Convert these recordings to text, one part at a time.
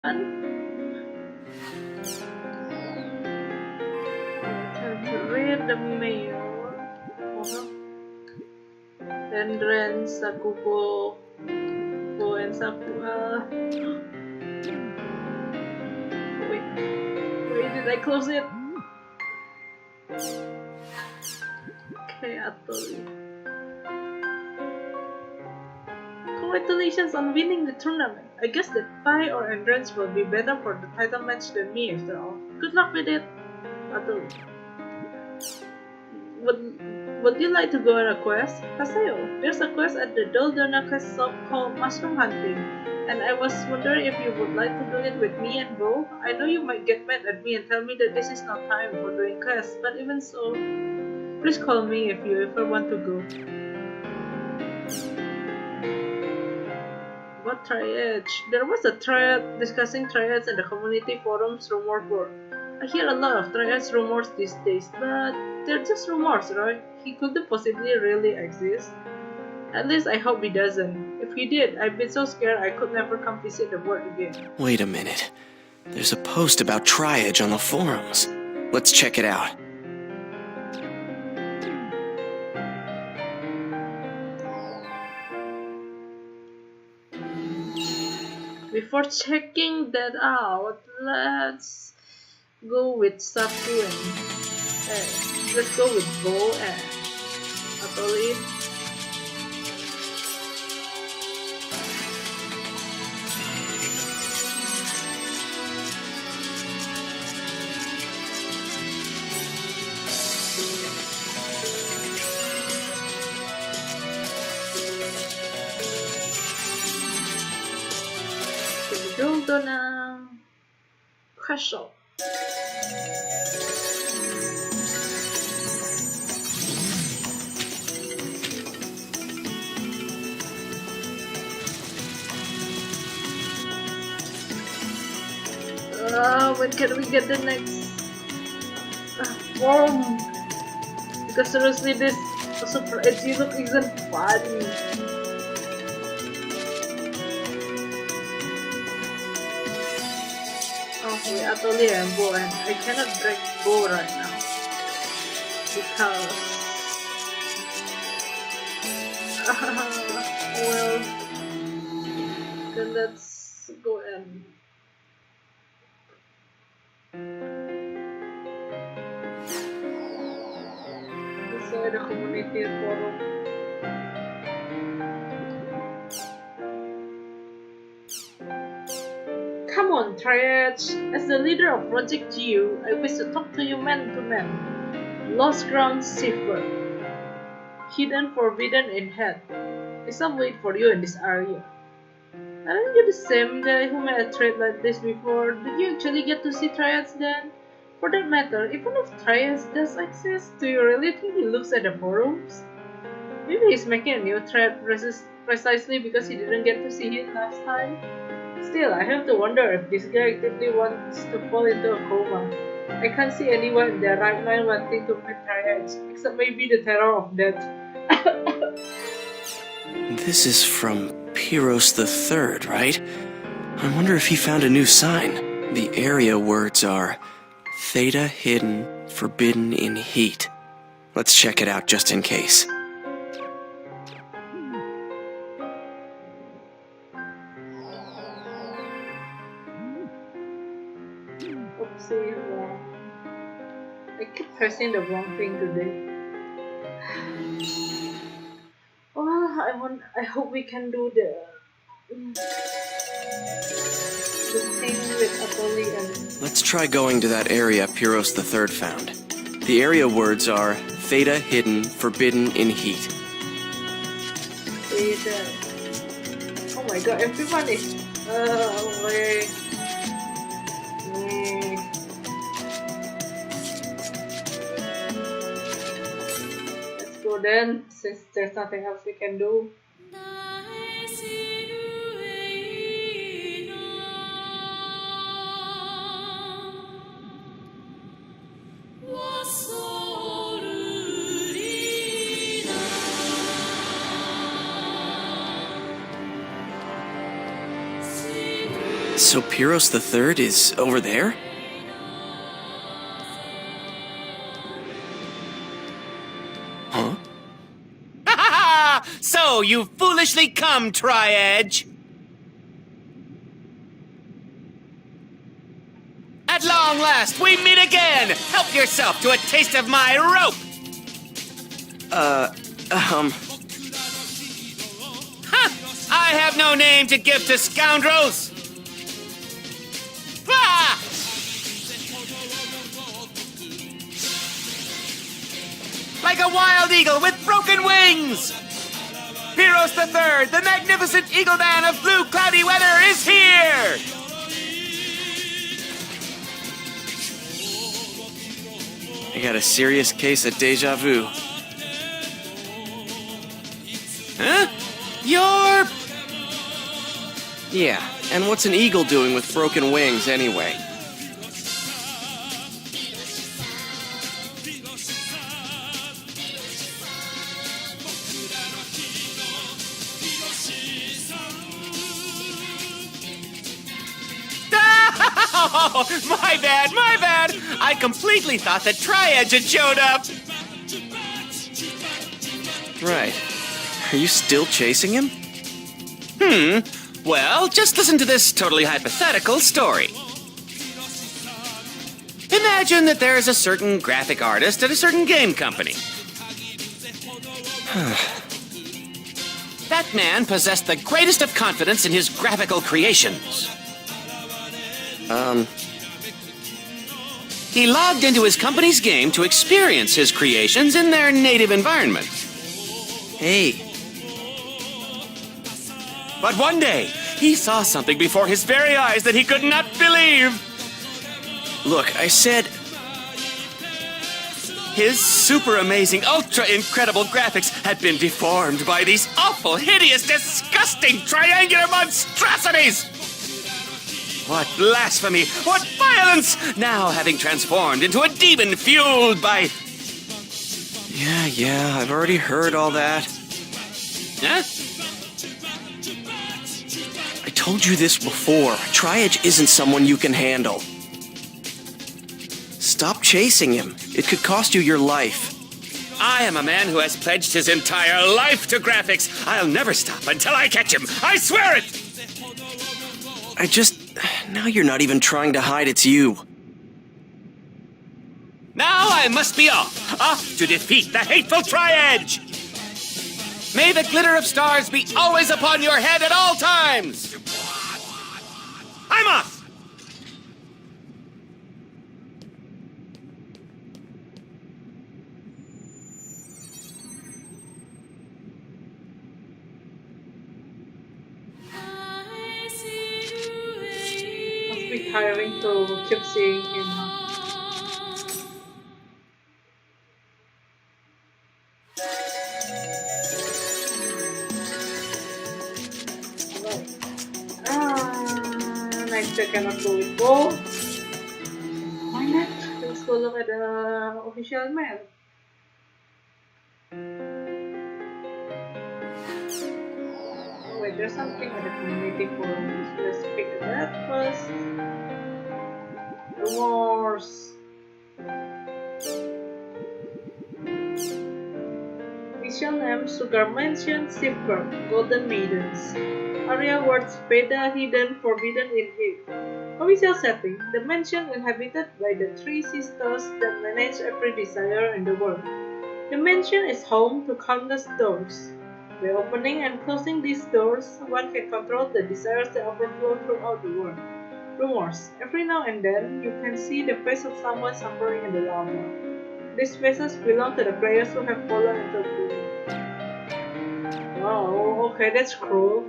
Time to read the mail. Dendron, Sakugo, Go and Sakura. Wait, did I close it? Okay, Atoli. Congratulations on winning the tournament. I guess that Pi or Endurance will be better for the title match than me after all. Good luck with it, Atoli. Would you like to go on a quest? Haseo, there's a quest at the Doldona quest shop called Mushroom Hunting, and I was wondering if you would like to do it with me and Bo. I know you might get mad at me and tell me that this is not time for doing quests, but even so, please call me if you ever want to go. What triage? There was a thread discussing triads in the community forums rumor board. I hear a lot of triads rumors these days, but they're just rumors, right? He couldn't possibly really exist. At least I hope he doesn't. If he did, I'd be so scared I could never come visit the world again. Wait a minute. There's a post about triage on the forums. Let's check it out. Before checking that out, let's go with Saku and let's go with Bo and Atoli. Doldona Castle. When can we get the next form? Because seriously, this super edgy look isn't fun. Oh, we are totally and Bo, and I cannot break Bo right now because well, then let's go and the community forum. Come on, Triage. As the leader of Project Geo, I wish to talk to you man to man. Lost Ground Cipher. Hidden, forbidden, and head. There's some wait for you in this area. Aren't you the same guy who made a trade like this before? Did you actually get to see Triads then? For that matter, even if Triads does exist, do you really think he looks at the forums? Maybe he's making a new thread precisely because he didn't get to see it last time? Still, I have to wonder if this guy actively wants to fall into a coma. I can't see anyone in their right mind wanting to meet Triads, except maybe the terror of death. This is from Pyros the Third, right? I wonder if he found a new sign. The area words are Theta hidden, forbidden in heat. Let's check it out just in case. Oopsie, wrong. I keep pressing the wrong thing today. Well, I hope we can do the thing with Atoli and... Let's try going to that area Pyros the Third found. The area words are Theta hidden, forbidden in heat. Theta. Oh my god, everyone is... wait. Let's go then, since there's nothing else we can do. So Pyros the Third is over there? Huh? Ha ha ha! So you foolishly come, Tri-Edge! At long last, we meet again! Help yourself to a taste of my rope! Ha! I have no name to give to scoundrels! Ah! Like a wild eagle with broken wings! Pyros the Third, the magnificent eagle man of blue cloudy weather, is here! I got a serious case of deja vu. Huh? You're... Yeah, and what's an eagle doing with broken wings anyway? Oh, my bad! I completely thought that Tri-Edge had showed up! Right. Are you still chasing him? Well, just listen to this totally hypothetical story. Imagine that there is a certain graphic artist at a certain game company. That man possessed the greatest of confidence in his graphical creations. He logged into his company's game to experience his creations in their native environment. Hey, But one day, he saw something before his very eyes that he could not believe. look, I said... His super amazing, ultra incredible graphics had been deformed by these awful, hideous, disgusting triangular monstrosities! What blasphemy! What violence! Now having transformed into a demon fueled by... Yeah, I've already heard all that. Huh? I told you this before. Tri-Edge isn't someone you can handle. Stop chasing him. It could cost you your life. I am a man who has pledged his entire life to graphics. I'll never stop until I catch him. I swear it! Now you're not even trying to hide it's you. Now I must be off to defeat the hateful Tri-Edge! May the glitter of stars be always upon your head at all times! I'm off! Must be tiring to keep seeing him. Next I cannot go with both. Why not? Let's go look at the official mail. Oh, wait, there's something on the community forums. Let's pick that first. Rumors. Official name Sugar Mansion, Silver, Golden Maidens. Area words Veda, hidden, forbidden in heat. Official setting: the mansion inhabited by the three sisters that manage every desire in the world. The mansion is home to countless doors. By opening and closing these doors, one can control the desires that overflow throughout the world. Rumors: every now and then, you can see the face of someone suffering in the lava. These faces belong to the players who have fallen into oblivion. Wow, okay, that's cruel.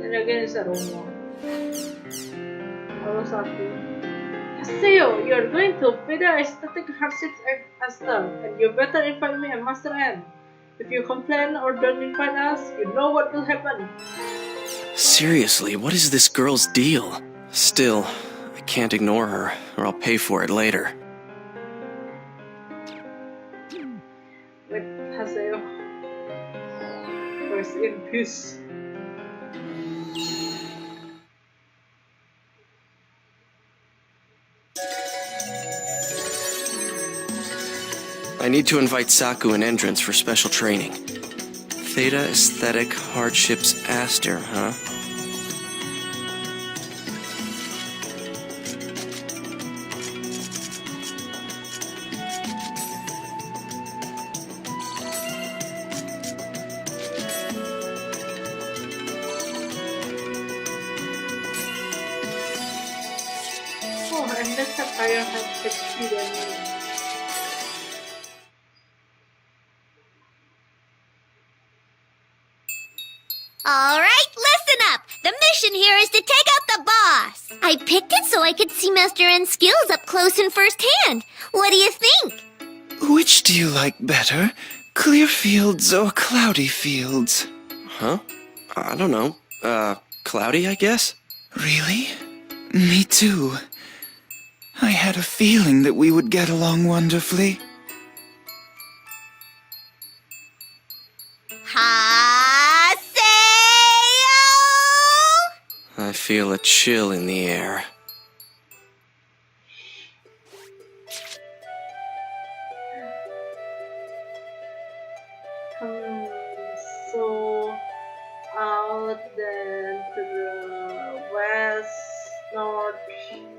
Then again, it's a rumor. Halo 1. Haseo, you're going to Veda Aesthetic Hardships at Asta, and you better invite me and Master N. If you complain or don't invite us, you know what will happen. Seriously, what is this girl's deal? Still, I can't ignore her, or I'll pay for it later. Wait, Haseo. Rest in peace. I need to invite Saku and Endrance for special training. Theta Aesthetic Hardships Aster, huh? Oh, and this sapphire has HP damage. All right, listen up. The mission here is to take out the boss. I picked it so I could see Master N's skills up close and firsthand. What do you think? Which do you like better? Clear fields or cloudy fields? Huh? I don't know. Cloudy, I guess? Really? Me too. I had a feeling that we would get along wonderfully. Haseo! I feel a chill in the air. So out then to the west, north,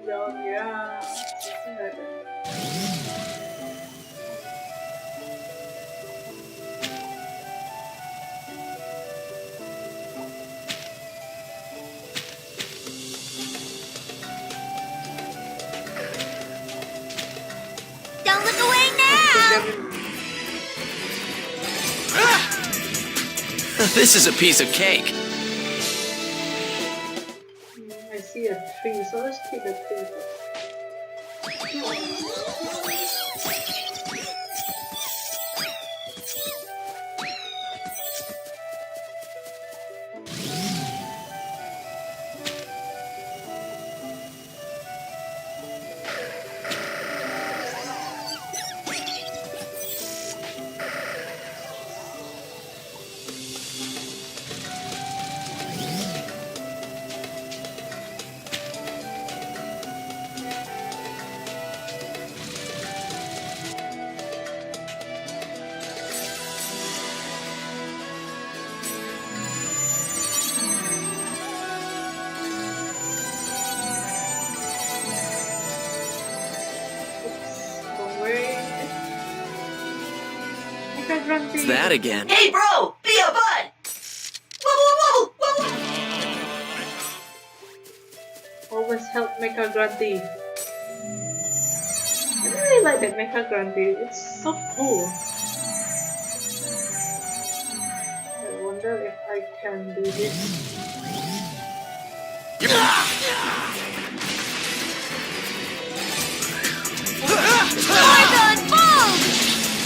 yeah, something like that. Don't look away now! This is a piece of cake. I see a tree, so let's take the tree first. It's that again. Hey, bro! Be a bud! Whoa, whoa, whoa, whoa! Always help Mecha Grunty. I really like that Mecha Grunty. It's so cool. I wonder if I can do this.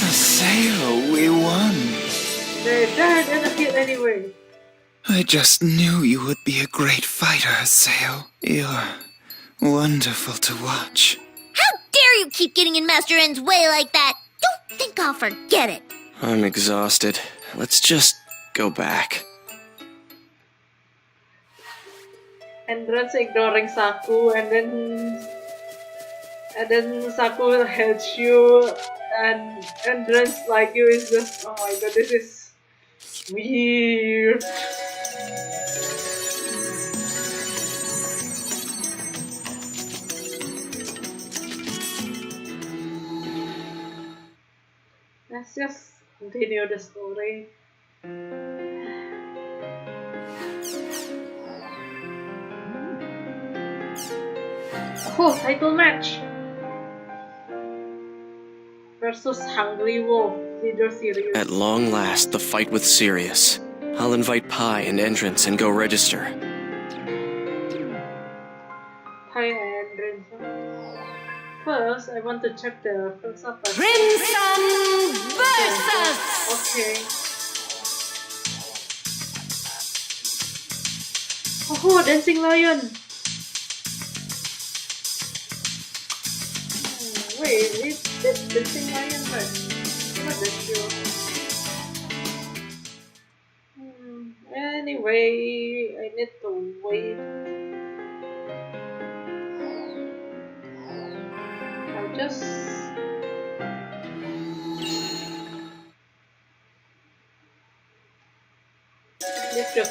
Haseo, we won. They died in a hit anyway. I just knew you would be a great fighter, Haseo. You're wonderful to watch. How dare you keep getting in Master N's way like that? Don't think I'll forget it. I'm exhausted. Let's just go back. And Endrance ignoring Saku, and then Saku hates you, and Endrance like you is just, oh my god, this is weird. Let's just continue the story. Oh, title match versus Hungry Wolf, leader Sirius. At long last, the fight with Sirius. I'll invite Pi and Endrance and go register. Pi and Endrance. First, I want to check the first up. Crimson versus! Okay. Oh, Dancing Lion! Wait, is this Dancing Lion, right? Not that sure. Anyway, I need to wait. I'll just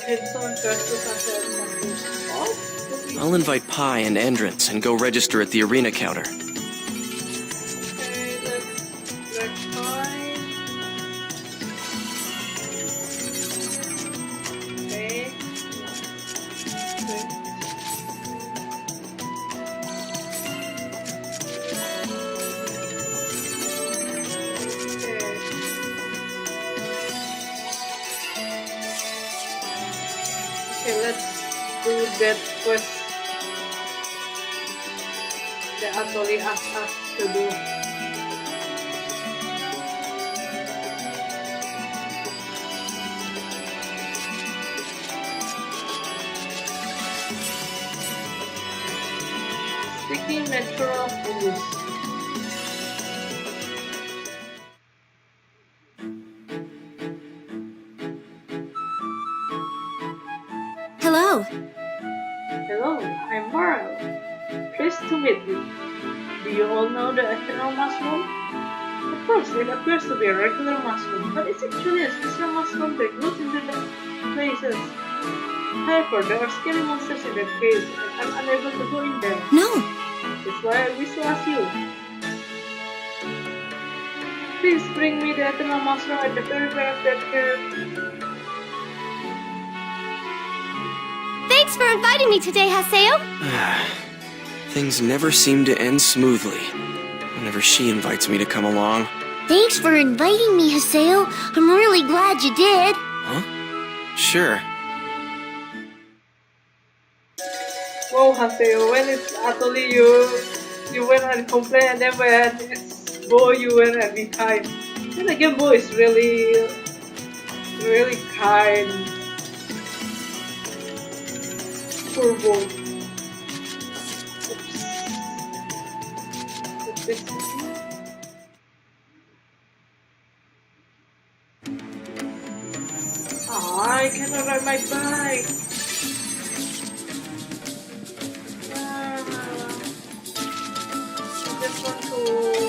Hanson versus Sunset Monsters. Oh, I'll invite Pi and Endrance and go register at the arena counter. okay, let's rectify. Okay. Okay, let's do that quest that Atoli asked us to do. Seeking natural foods. Hello. Hello, I'm Marl. Pleased to meet you. Do you all know the eternal mushroom? At first, it appears to be a regular mushroom, but it's actually a special mushroom that grows in the places. However, there are scary monsters in that cave, and I'm unable to go in there. No. That's why I wish to ask you. Please bring me the eternal mushroom at the very back of that cave. Thanks for inviting me today, Haseo. Things never seem to end smoothly whenever she invites me to come along. Thanks for inviting me, Haseo. I'm really glad you did. Huh? Sure. Wow, Haseo, when it's Atoli, you went and complained, and then when it's Bo, you went and be kind. Then again, Bo is really kind. Poor Bo. Oops. I cannot ride my bike. I just want to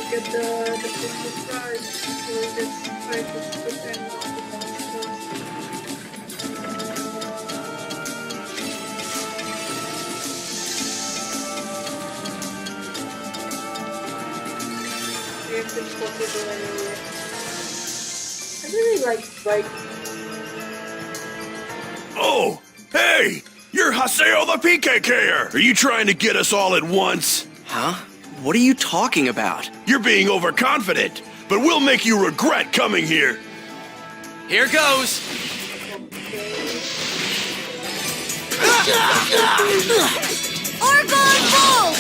get the Christmas prize. So just try to skip and not the monsters. If it's possible anyway. I really like bikes. Oh, hey! You're Haseo the PKKer! Are you trying to get us all at once? Huh? What are you talking about? You're being overconfident, but we'll make you regret coming here. Here goes. Orgon Bolt!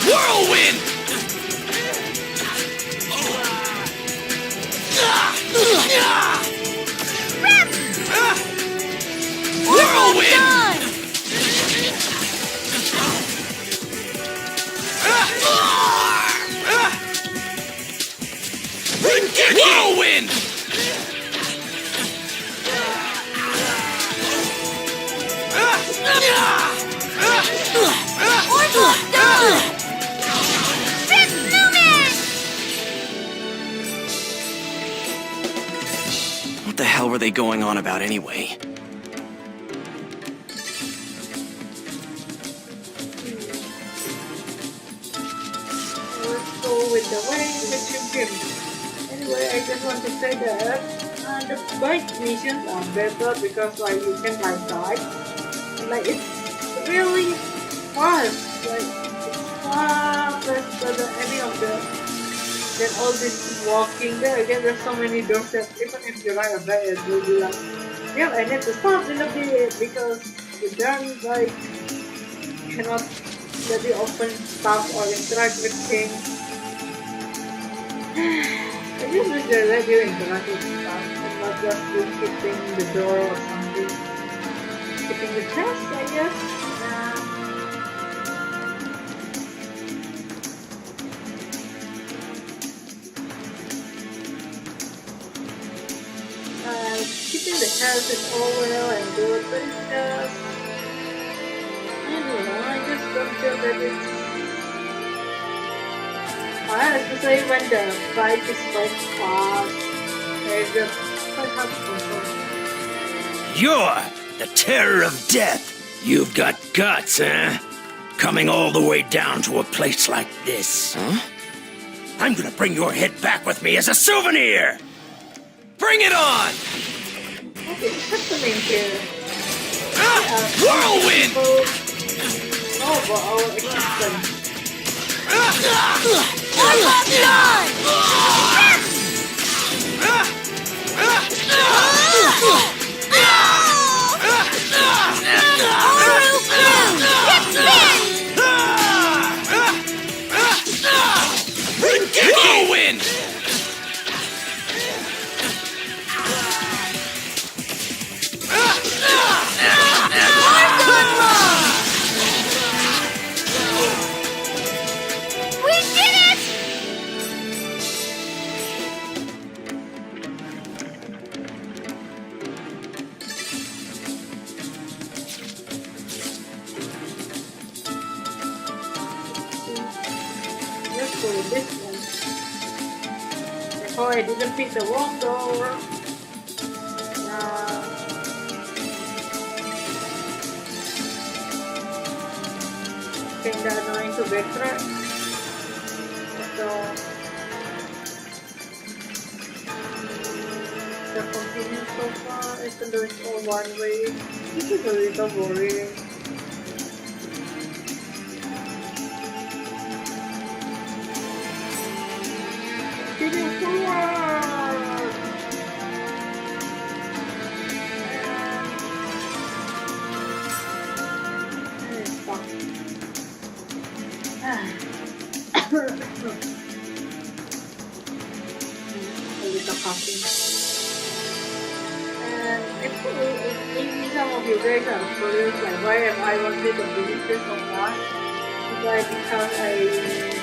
Whirlwind! Whirlwind! Whirlwind! What the hell were they going on about anyway? Let's go with the way with you game. Anyway, I just want to say that the bike missions are better because like you can ride bike. Like it's really fast. Like it's far faster than any of than all this walking. There again, there's so many doors that even if you ride a bike, it will be like, yeah, I need to stop in a bit because the darn bike cannot let you open stuff or interact with things. I just wish they let you interact with stuff and not just you hitting the door or something. Hitting the chest, I guess. Keeping the chest is all well and good, but it's just, I don't know, I just don't feel that it's Especially when the bike is so fast, it's just quite hard to control. You're the terror of death. You've got guts, huh? Coming all the way down to a place like this. Huh? I'm gonna bring your head back with me as a souvenir! Bring it on! What is happening here? Whirlwind! Know about our existence. Whirlwind! We did it! Let's go with this one. Oh, I didn't pick the wrong door. Kinda annoying to backtrack. So the continuing so far is doing all one way. This is a little boring. Continue forward. And it's stuck. A little coughing. And actually, maybe some of you guys are curious, like, why am I wanting to visit this so much? Because I kind of it.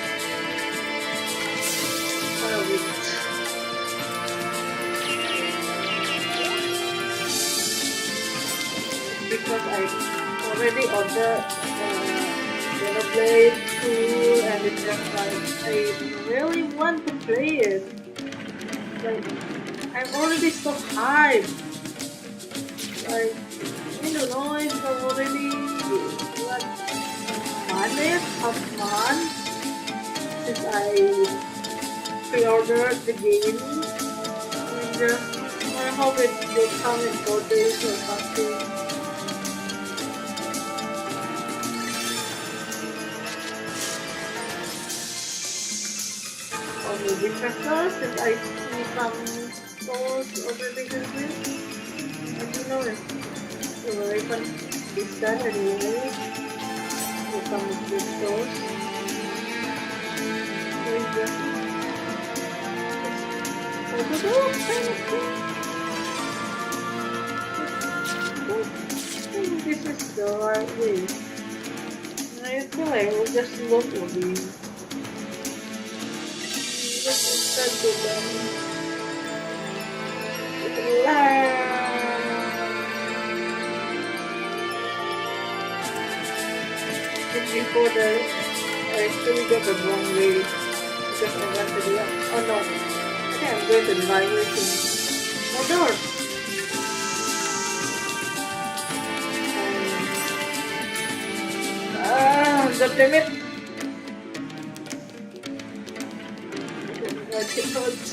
Because I already ordered Blade 2 and it's just like I really want to play it. Like I'm already so hyped. Like I don't know if I'm already what half month since I pre-ordered the game. And just I hope it will come in 4 days or something. Maybe prefer since I see some stores already have it. I don't know if it will even be done anyway with some of these stores. So it's just kind of cool. I think this is the right way. And I feel like I will just look at it. Instead to them before the I actually got the wrong way because I went to the oh no I think I'm going to the right way to oh door god damn it. It hurts.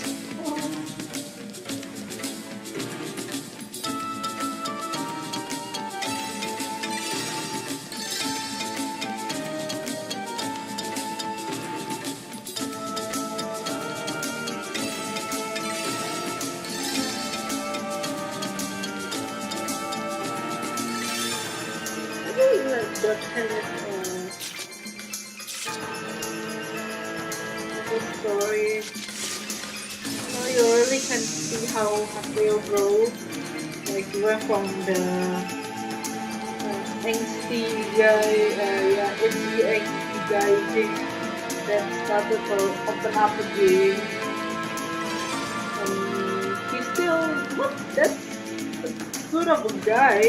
I really like that kind of story. You really can see how Haseo grows. Like he went from the angsty guy, indie angsty guy that started to open up again. He's still not that good of a guy.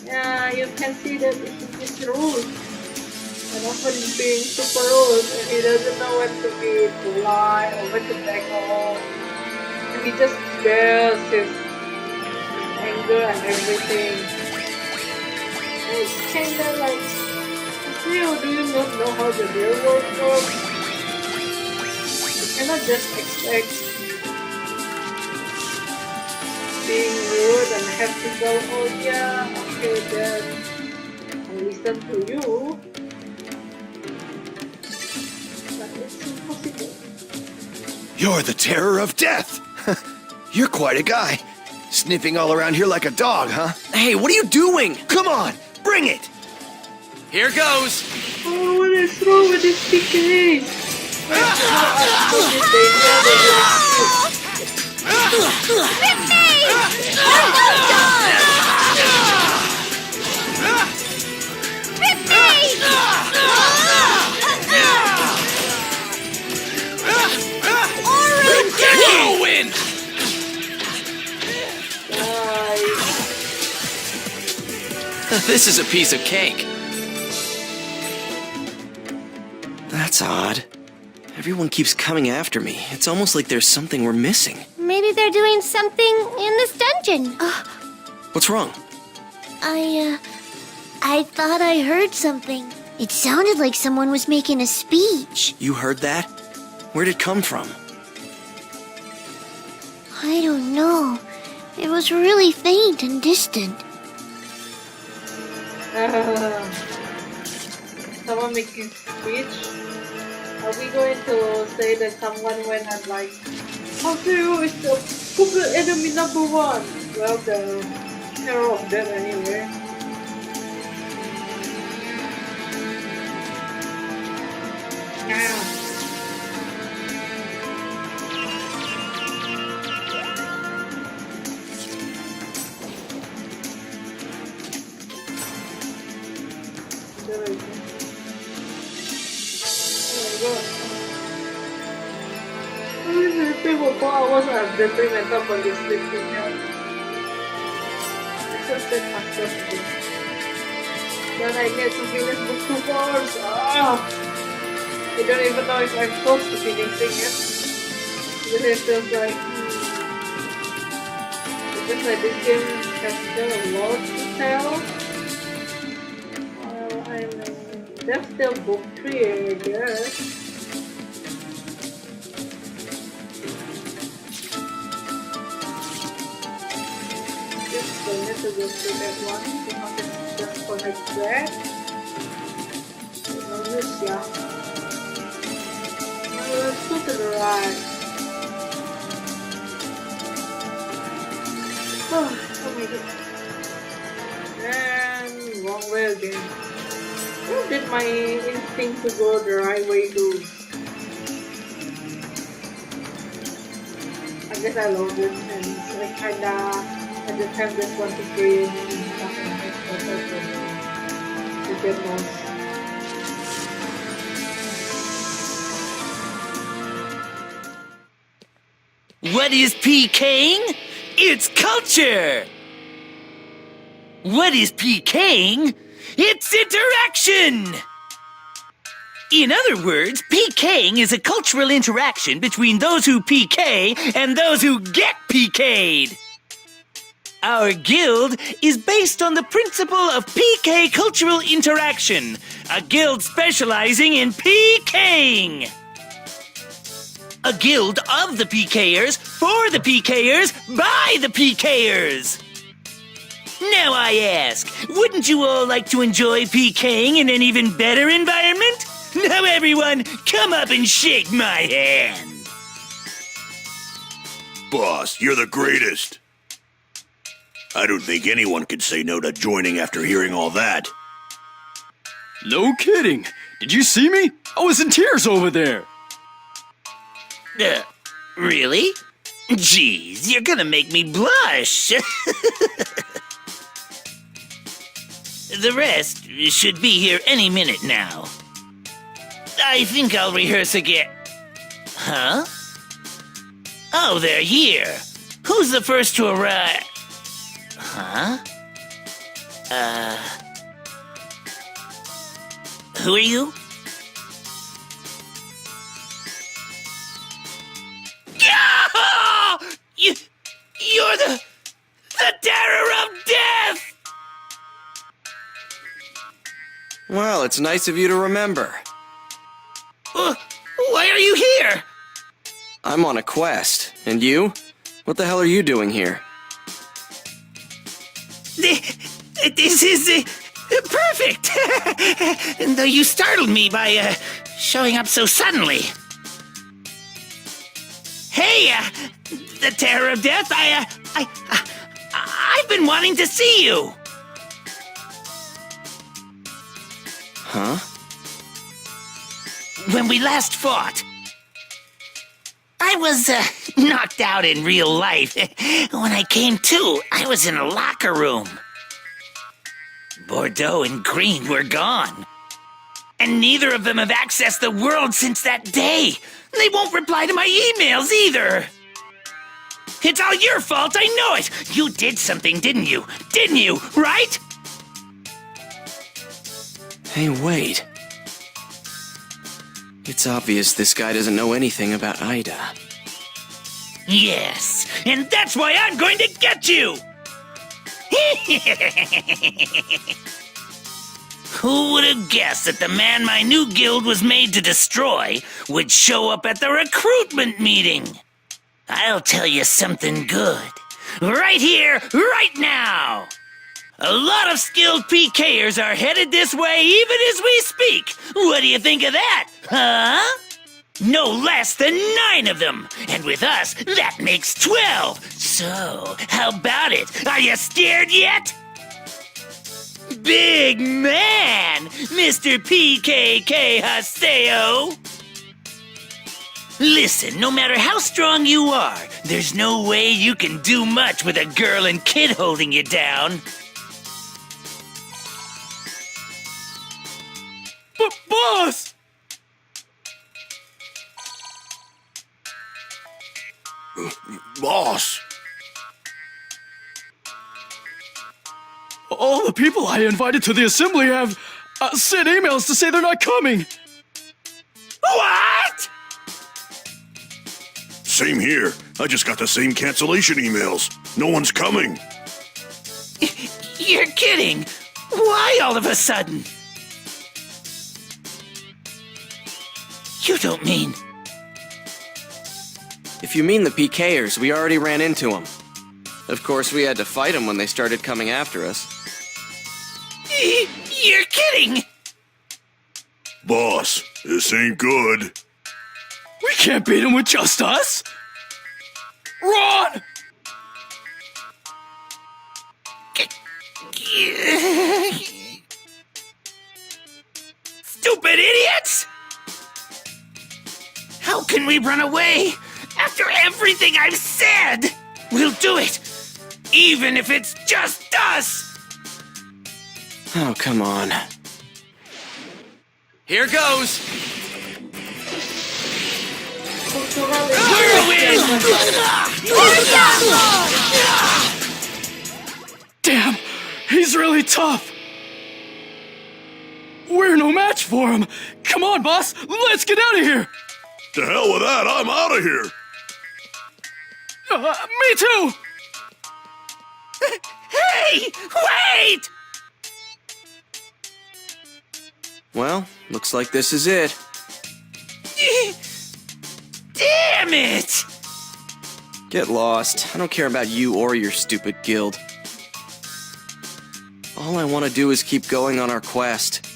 Yeah, you can see that it's his roots. and often being super rude, and he doesn't know when to be polite or when to back off. And he just bears his anger and everything. It's kinda like, Theo, do you not know how the real world works? You cannot just expect being rude and have to go, oh yeah, okay then, I'll listen to you. But it's impossible. You're the terror of death! You're quite a guy. Sniffing all around here like a dog, huh? Hey, what are you doing? Come on, bring it! Here goes. Oh, what is wrong with this PKs? Whirlwind! This is a piece of cake. That's odd. Everyone keeps coming after me. It's almost like there's something we're missing. Maybe they're doing something in this dungeon. What's wrong? I thought I heard something. It sounded like someone was making a speech. You heard that? Where'd it come from? I don't know. It was really faint and distant. Someone making speech? Are we going to say that someone went and like, Haseo is the popular enemy number one? Well, the terror of death anyway. Yeah. For 4 hours I've been doing myself on this sleeping here. I just did faster today. Then I get to finish book 2 hours. I don't even know if I'm close to finishing it. Then it feels like, because like this game has still a lot to tell. That's still book 3, I guess. So I need to go through that one because it's just connect there. No use, yeah. Let's go to the right. Oh my god. And wrong way again. Where did my instinct to go the right way go? I guess I lost it and it's like kinda at the time just want to create something to get lost. What is PKing? It's culture! What is PKing? It's interaction! In other words, PKing is a cultural interaction between those who PK and those who get PK'd. Our guild is based on the principle of PK cultural interaction, a guild specializing in PKing. A guild of the PKers, for the PKers, by the PKers. Now I ask, wouldn't you all like to enjoy PKing in an even better environment? Now everyone, come up and shake my hand. Boss, you're the greatest. I don't think anyone could say no to joining after hearing all that. No kidding. Did you see me? I was in tears over there. Really? Jeez, you're gonna make me blush. The rest should be here any minute now. I think I'll rehearse again. Huh? Oh, they're here. Who's the first to arrive? Huh? Who are you? You're the terror of death! Well, it's nice of you to remember. Why are you here? I'm on a quest. And you? What the hell are you doing here? This is perfect! Though you startled me by showing up so suddenly. Hey, the terror of death, I've been wanting to see you. Huh? When we last fought, I was knocked out in real life. When I came to, I was in a locker room. Bordeaux and Green were gone. And neither of them have accessed the world since that day. They won't reply to my emails either. It's all your fault, I know it. You did something, didn't you? Didn't you, right? Hey, wait. It's obvious this guy doesn't know anything about Ida. Yes, and that's why I'm going to get you! Who would have guessed that the man my new guild was made to destroy would show up at the recruitment meeting? I'll tell you something good. Right here, right now! A lot of skilled PKers are headed this way even as we speak. What do you think of that, huh? No less than 9 of them. And with us, that makes 12. So, how about it? Are you scared yet? Big man, Mr. PKK Haseo. Listen, no matter how strong you are, there's no way you can do much with a girl and kid holding you down. Boss! Boss! All the people I invited to the assembly have sent emails to say they're not coming. What? Same here. I just got the same cancellation emails. No one's coming. You're kidding. Why all of a sudden? You don't mean... If you mean the PKers, we already ran into them. Of course, we had to fight them when they started coming after us. You're kidding! Boss, this ain't good. We can't beat him with just us! Run! Stupid idiots! How can we run away after everything I've said? We'll do it, even if it's just us! Oh, come on. Here goes. Damn, he's really tough. We're no match for him. Come on, boss, let's get out of here. To hell with that, I'm out of here. Me too. Hey, wait! Well, looks like this is it. Damn it! Get lost. I don't care about you or your stupid guild. All I want to do is keep going on our quest.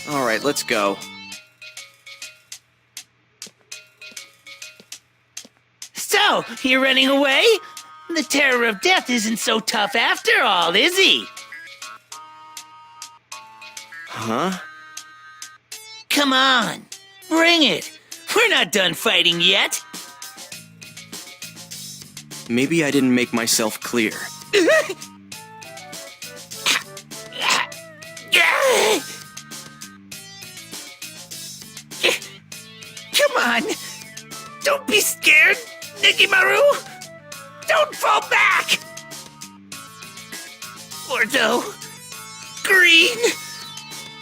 Alright, let's go. So, you're running away? The terror of death isn't so tough after all, is he? Huh? Come on, bring it. We're not done fighting yet. Maybe I didn't make myself clear. Come on, don't be scared. scared, Nikimaru? Don't fall back! Bordeaux, Green,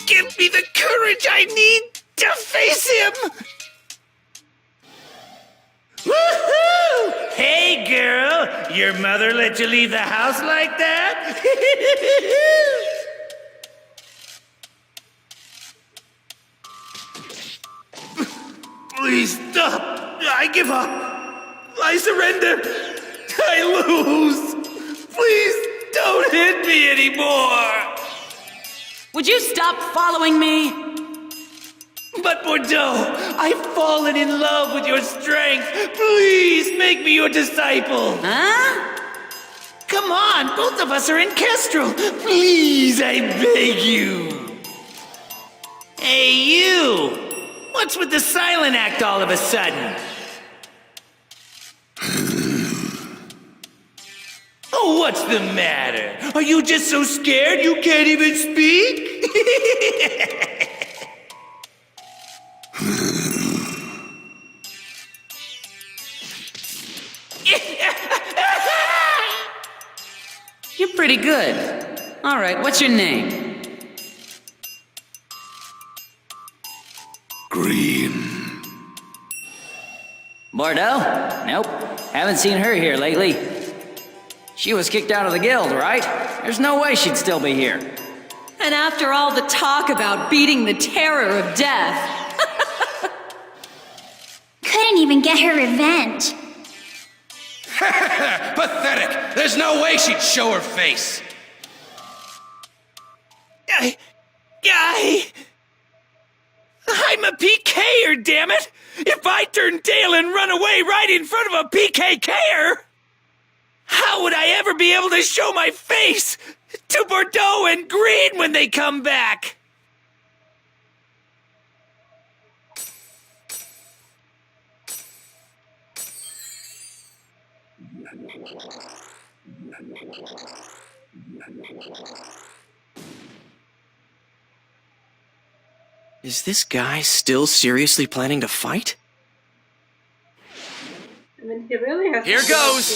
give me the courage I need to face him! Woohoo! Hey, girl, your mother let you leave the house like that? Please stop! I give up! I surrender! I lose! Please don't hit me anymore! Would you stop following me? But Bordeaux, I've fallen in love with your strength. Please make me your disciple. Huh? Come on, both of us are in Kestrel. Please, I beg you. Hey, you! What's with the silent act all of a sudden? Oh, what's the matter? Are you just so scared you can't even speak? You're pretty good. All right, what's your name? Green. Bordeaux? Nope. Haven't seen her here lately. She was kicked out of the guild, right? There's no way she'd still be here. And after all the talk about beating the terror of death. Couldn't even get her revenge. Pathetic! There's no way she'd show her face! I'm a PKer, damn it! If I turn tail and run away right in front of a PKKer, how would I ever be able to show my face to Bordeaux and Green when they come back? Is this guy still seriously planning to fight? I mean, he really has. Here goes!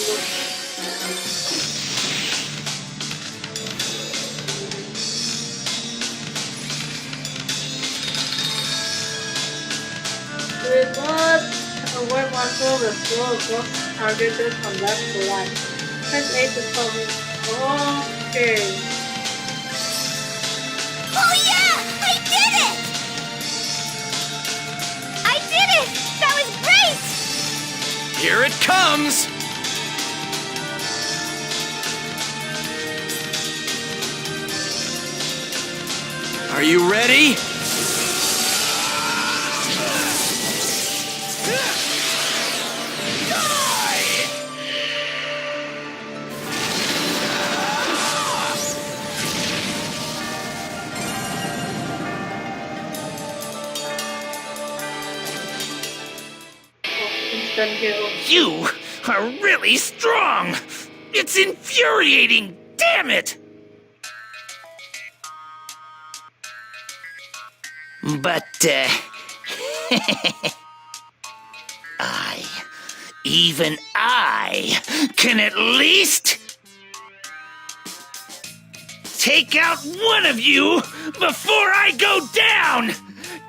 With what? A white marker will throw across targeted from left to right. Press A to cover. Okay. Oh yeah! I did it! I did it! That was great! Here it comes! Are you ready? Instant kill. You are really strong! It's infuriating, damn it! But, even I can at least take out one of you before I go down!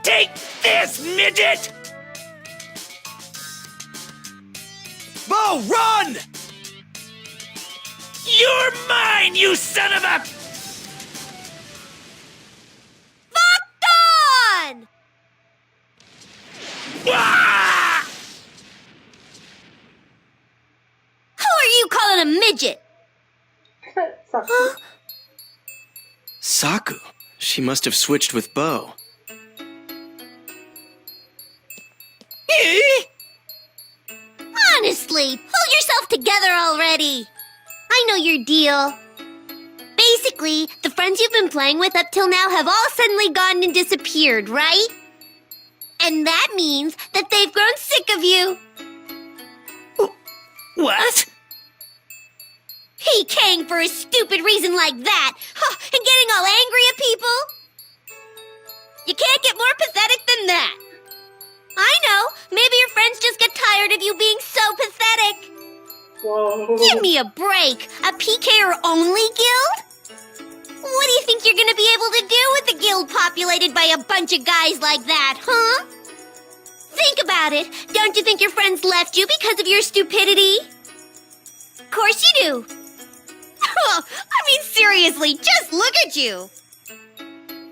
Take this, midget! Bo, run! You're mine, you son of a... Locked on! Ah! Who are you calling a midget? Saku. Saku. She must have switched with Bo. Honestly, pull yourself together already. I know your deal. Basically, the friends you've been playing with up till now have all suddenly gone and disappeared, right? And that means that they've grown sick of you. What? PKing for a stupid reason like that, huh, and getting all angry at people? You can't get more pathetic than that. I know, maybe your friends just get tired of you being so Whoa. Give me a break. A PKer only guild? What do you think you're gonna be able to do with a guild populated by a bunch of guys like that, huh? Think about it. Don't you think your friends left you because of your stupidity? Of course you do. I mean, seriously, just look at you.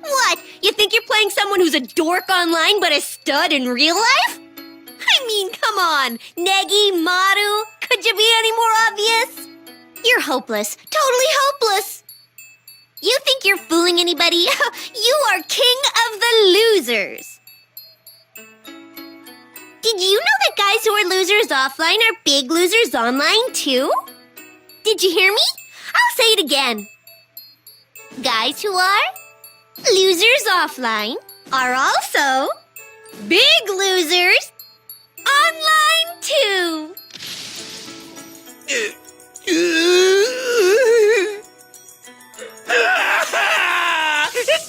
What? You think you're playing someone who's a dork online but a stud in real life? I mean, come on. Negi, Maru, could you be any more obvious? You're hopeless. Totally hopeless. You think you're fooling anybody? You are king of the losers. Did you know that guys who are losers offline are big losers online too? Did you hear me? I'll say it again. Guys who are losers offline are also big losers online too.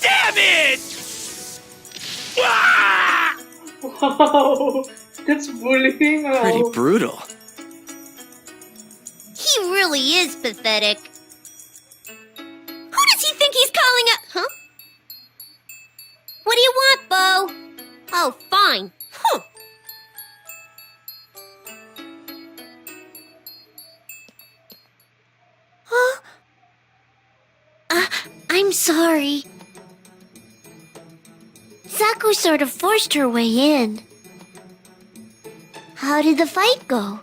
Damn it! Wow, that's bullying. Pretty brutal. He really is pathetic. Who does he think he's calling up? Huh? What do you want, Bo? Oh, fine. Huh. Huh? I'm sorry. Saku sort of forced her way in. How did the fight go?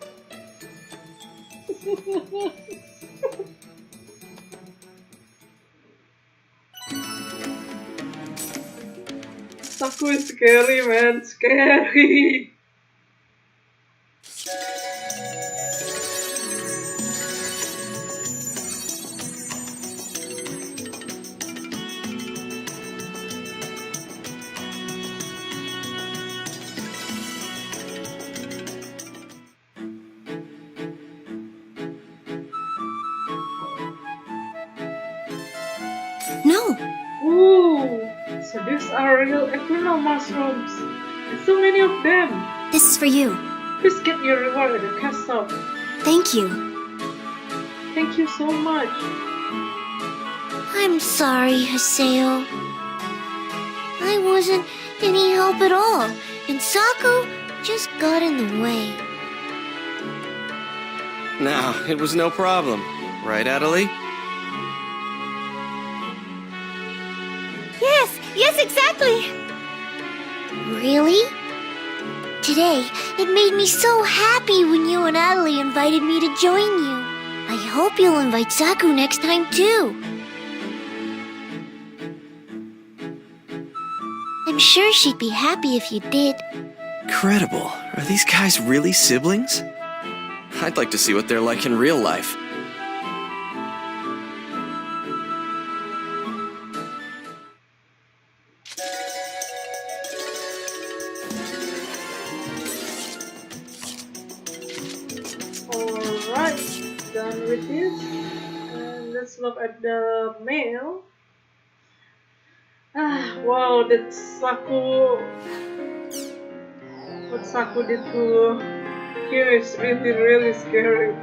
Saku is scary, man. Scary. No. Ooh, so these are real eternal mushrooms. And so many of them. This is for you. Please get your reward at the castle. Thank you. Thank you so much. I'm sorry, Haseo. I wasn't any help at all, and Saku just got in the way. No, it was no problem. Right, Adelie? Yes, exactly. Really? Today, it made me so happy when you and Adelie invited me to join you. I hope you'll invite Saku next time, too. I'm sure she'd be happy if you did. Incredible. Are these guys really siblings? I'd like to see what they're like in real life. Alright, done with this. And let's look at the mail. Wow, that Saku. What Saku did to here is really, really scary.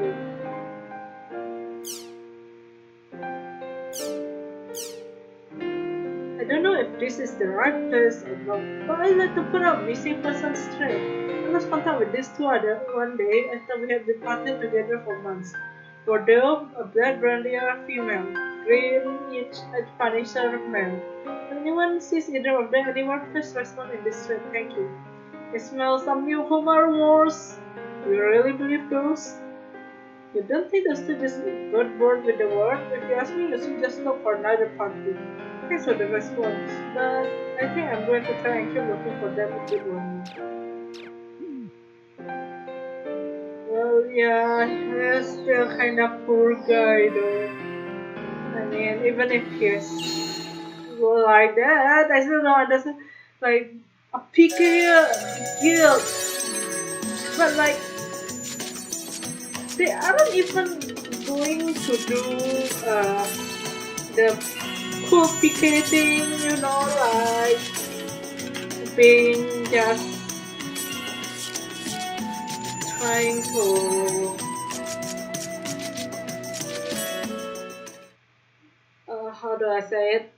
I don't know if this is the right place or not, but I'd like to put up missing persons straight. I lost contact with these two other one day after we had departed together for months. Bordeaux, a black brandier female, green each a Punisher male. If anyone sees either of them anywhere, please respond in this thread. Thank you. I smell some new Homer wars. Do you really believe those? You don't think those two just got bored with the war? If you ask me, you should just look for another party. Thanks for the response, but I think I'm going to try and keep looking for them if you want me. Well, yeah, he's still kind of poor guy though. I mean, even if he's like that, I still don't understand. Like, a PK guild, but like, they aren't even going to do the cool PK thing, you know, like being just trying to how do I say it?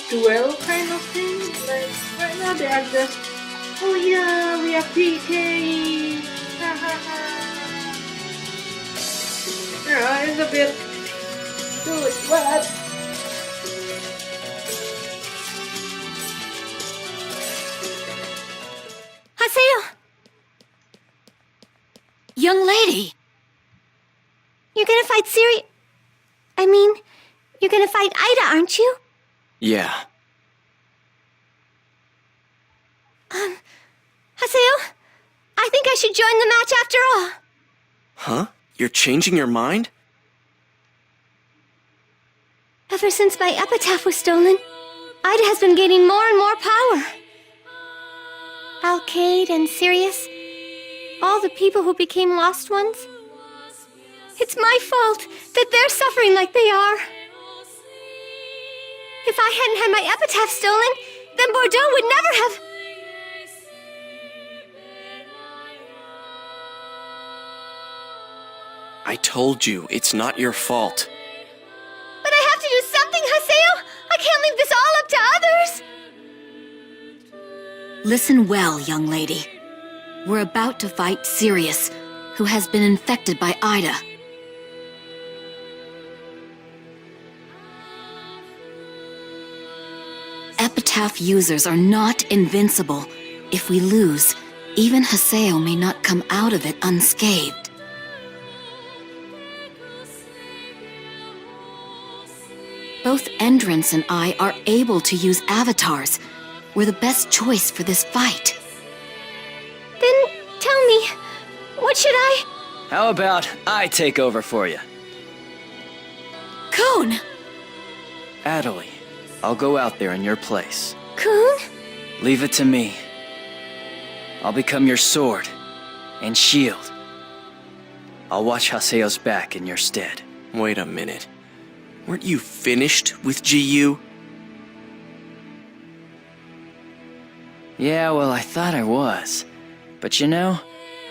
Duel kind of thing. Like right now they are just, oh yeah, we are PK. Ha ha ha. It's a bit good, but Haseo! Young lady! You're gonna fight you're gonna fight Ida, aren't you? Yeah. Haseo, I think I should join the match after all. Huh? You're changing your mind? Ever since my epitaph was stolen, Ida has been gaining more and more power. Alcade and Sirius, all the people who became lost ones. It's my fault that they're suffering like they are. If I hadn't had my epitaph stolen, then Bordeaux would never have... I told you, it's not your fault. But I have to do something, Haseo! I can't leave this all up to others! Listen well, young lady. We're about to fight Sirius, who has been infected by Ida. Epitaph users are not invincible. If we lose, even Haseo may not come out of it unscathed. Both Endrance and I are able to use avatars. We're the best choice for this fight. Then tell me, what should I... How about I take over for you? Coon! Adelie, I'll go out there in your place. Coon? Leave it to me. I'll become your sword and shield. I'll watch Haseo's back in your stead. Wait a minute. Weren't you finished with GU? Yeah, well, I thought I was. But you know,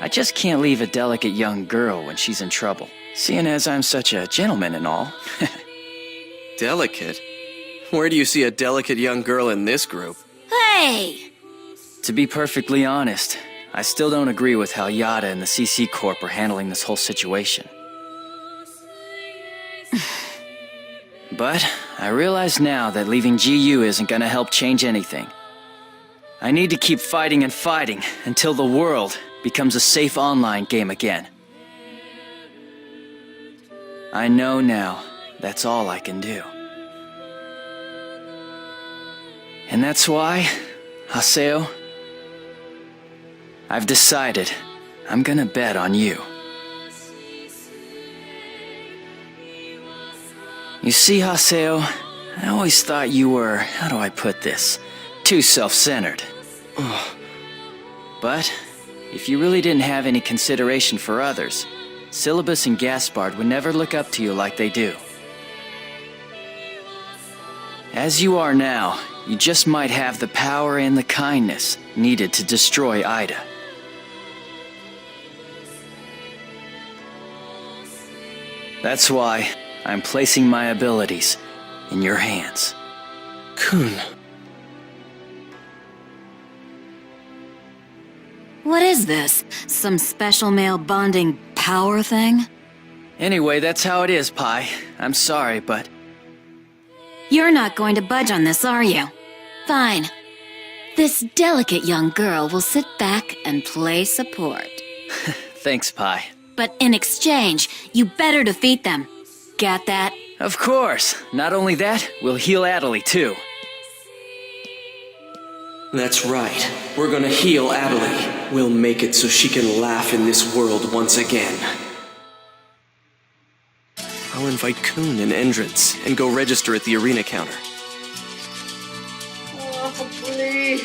I just can't leave a delicate young girl when she's in trouble. Seeing as I'm such a gentleman and all. Delicate? Where do you see a delicate young girl in this group? Hey! To be perfectly honest, I still don't agree with how Yada and the CC Corp are handling this whole situation. But I realize now that leaving GU isn't gonna help change anything. I need to keep fighting and fighting until the world becomes a safe online game again. I know now that's all I can do. And that's why, Haseo, I've decided I'm gonna bet on you. You see, Haseo, I always thought you were, how do I put this, too self-centered. But if you really didn't have any consideration for others, Syllabus and Gaspard would never look up to you like they do. As you are now, you just might have the power and the kindness needed to destroy Ida. That's why I'm placing my abilities in your hands. Coon. What is this? Some special male bonding power thing? Anyway, that's how it is, Pi. I'm sorry, but... You're not going to budge on this, are you? Fine. This delicate young girl will sit back and play support. Thanks, Pi. But in exchange, you better defeat them. Got that? Of course. Not only that, we'll heal Adelie, too. That's right. We're gonna heal Adelie. We'll make it so she can laugh in this world once again. I'll invite Coon and Endrance and go register at the arena counter. Oh, please.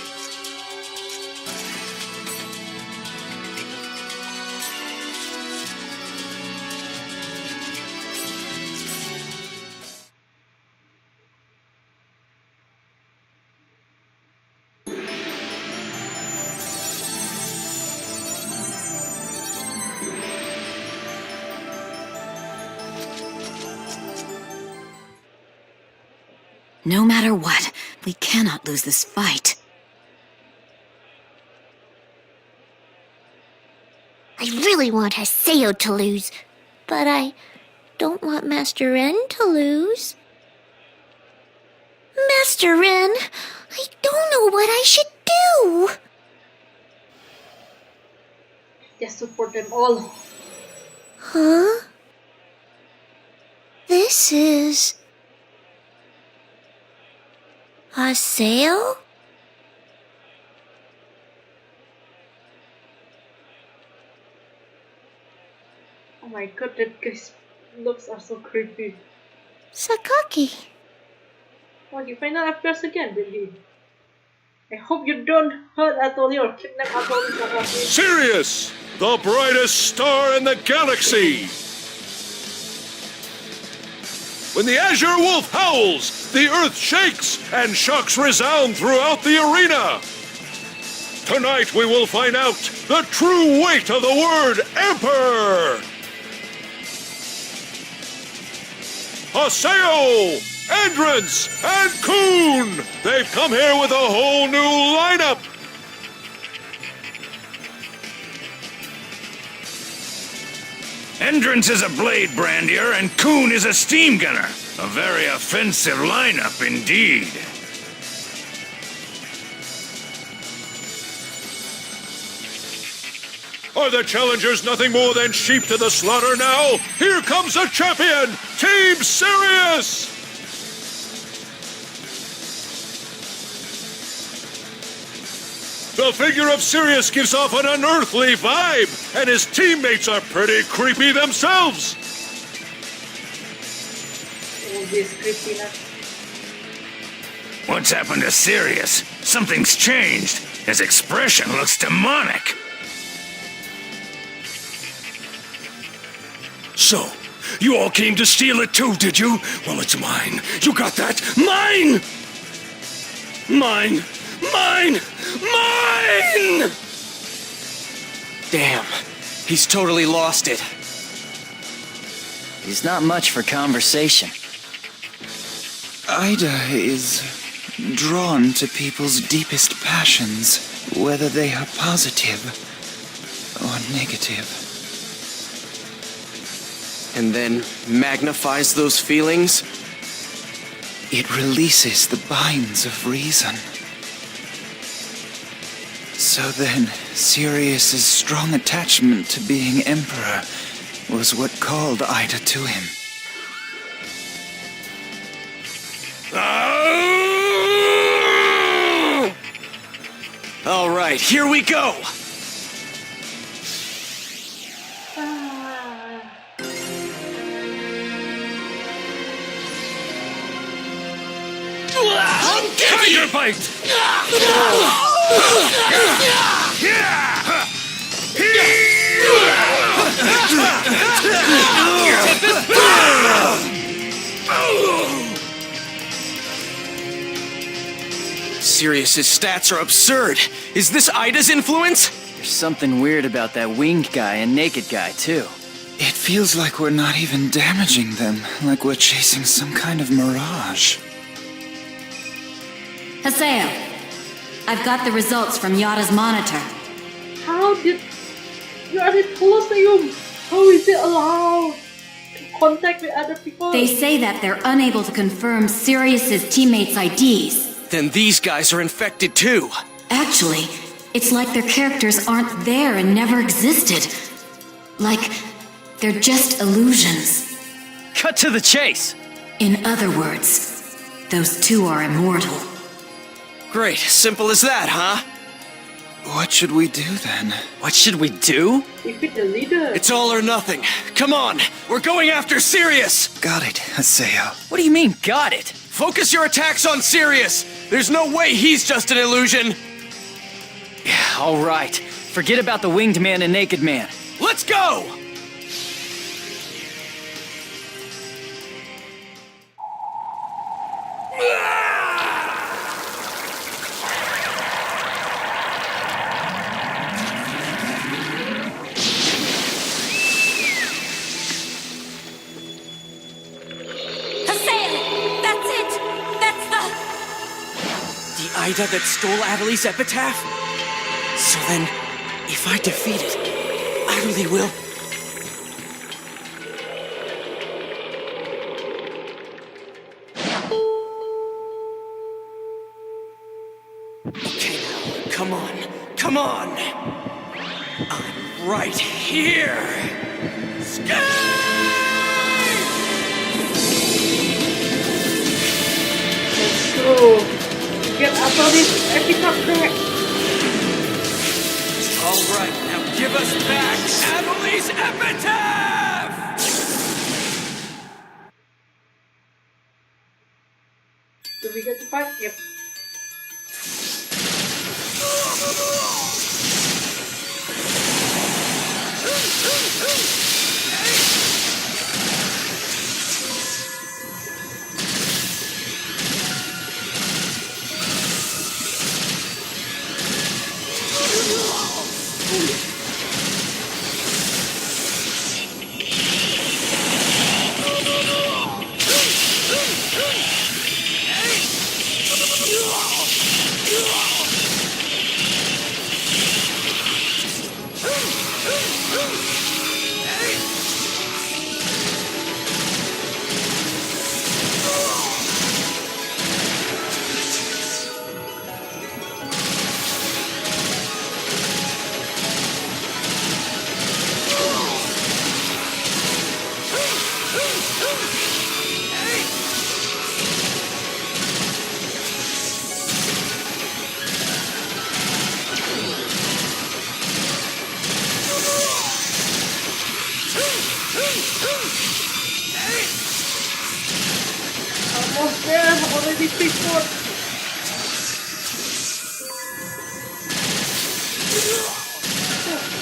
No matter what, we cannot lose this fight. I really want Haseo to lose, but I don't want Master Ren to lose. Master Ren, I don't know what I should do. Just support them all. Huh? This is... Haseo? Oh my god, that guy's looks are so creepy. Sakaki. Oh, he finally appears again, did he? I hope you don't hurt Atoli or kidnap Atoli, Sakaki. Sirius, the brightest star in the galaxy! When the Azure Wolf howls, the earth shakes and shocks resound throughout the arena! Tonight we will find out the true weight of the word Emperor! Haseo, Endrance, and Coon! They've come here with a whole new lineup! Endrance is a blade brandier and Coon is a steam gunner. A very offensive lineup indeed. Are the challengers nothing more than sheep to the slaughter now? Here comes the champion, Team Sirius! The figure of Sirius gives off an unearthly vibe, and his teammates are pretty creepy themselves. Oh, this creepiness. What's happened to Sirius? Something's changed. His expression looks demonic. So, you all came to steal it too, did you? Well, it's mine. You got that? Mine! Mine! Mine! Mine! Damn, he's totally lost it. He's not much for conversation. Ida is drawn to people's deepest passions, whether they are positive or negative. And then magnifies those feelings? It releases the binds of reason. So then, Sirius's strong attachment to being Emperor was what called Ida to him. All right, here we go! Tiger bite! Sirius's stats are absurd. Is this Ida's influence? There's something weird about that winged guy and naked guy, too. It feels like we're not even damaging them, like we're chasing some kind of mirage. Haseo, I've got the results from Yada's monitor. How did you are the Colosseum? How is it allowed to contact with other people? They say that they're unable to confirm Sirius's teammates' IDs. Then these guys are infected too. Actually, it's like their characters aren't there and never existed. Like, they're just illusions. Cut to the chase! In other words, those two are immortal. Great, simple as that, huh? What should we do then? What should we do? Defeat the leader. It's all or nothing. Come on, we're going after Sirius! Got it, Haseo. What do you mean, got it? Focus your attacks on Sirius! There's no way he's just an illusion! Yeah, all right. Forget about the winged man and naked man. Let's go! Haseo! That's it! That's the Ida that stole Adelie's epitaph? So then, if I defeat it, Adelie will... Okay now, come on, come on! I'm right here! Let's go. Get out of this epitaph back. All right, now give us back Adelie's epitaph! Do we get to fight? Yep. Almost there, already before.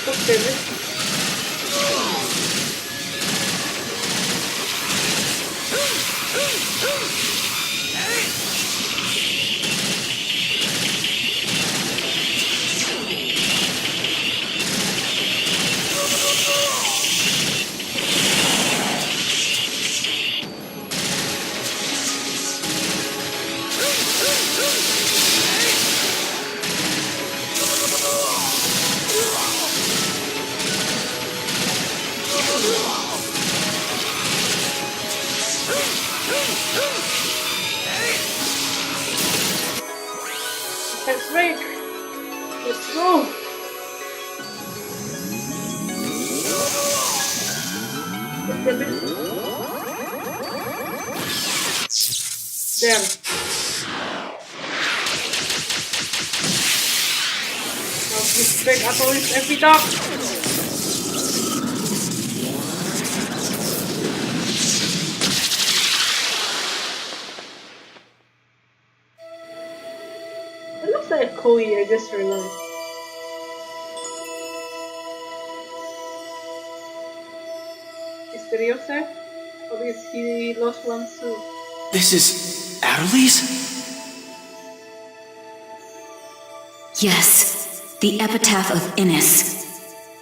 Oh, damn it. Let's break. Let's go. There. Now just break up all this every dog. It looks like a Koi, I just realized. Is Ryose? Or is he lost one too? This is Adelie's? Yes, the epitaph of Innis.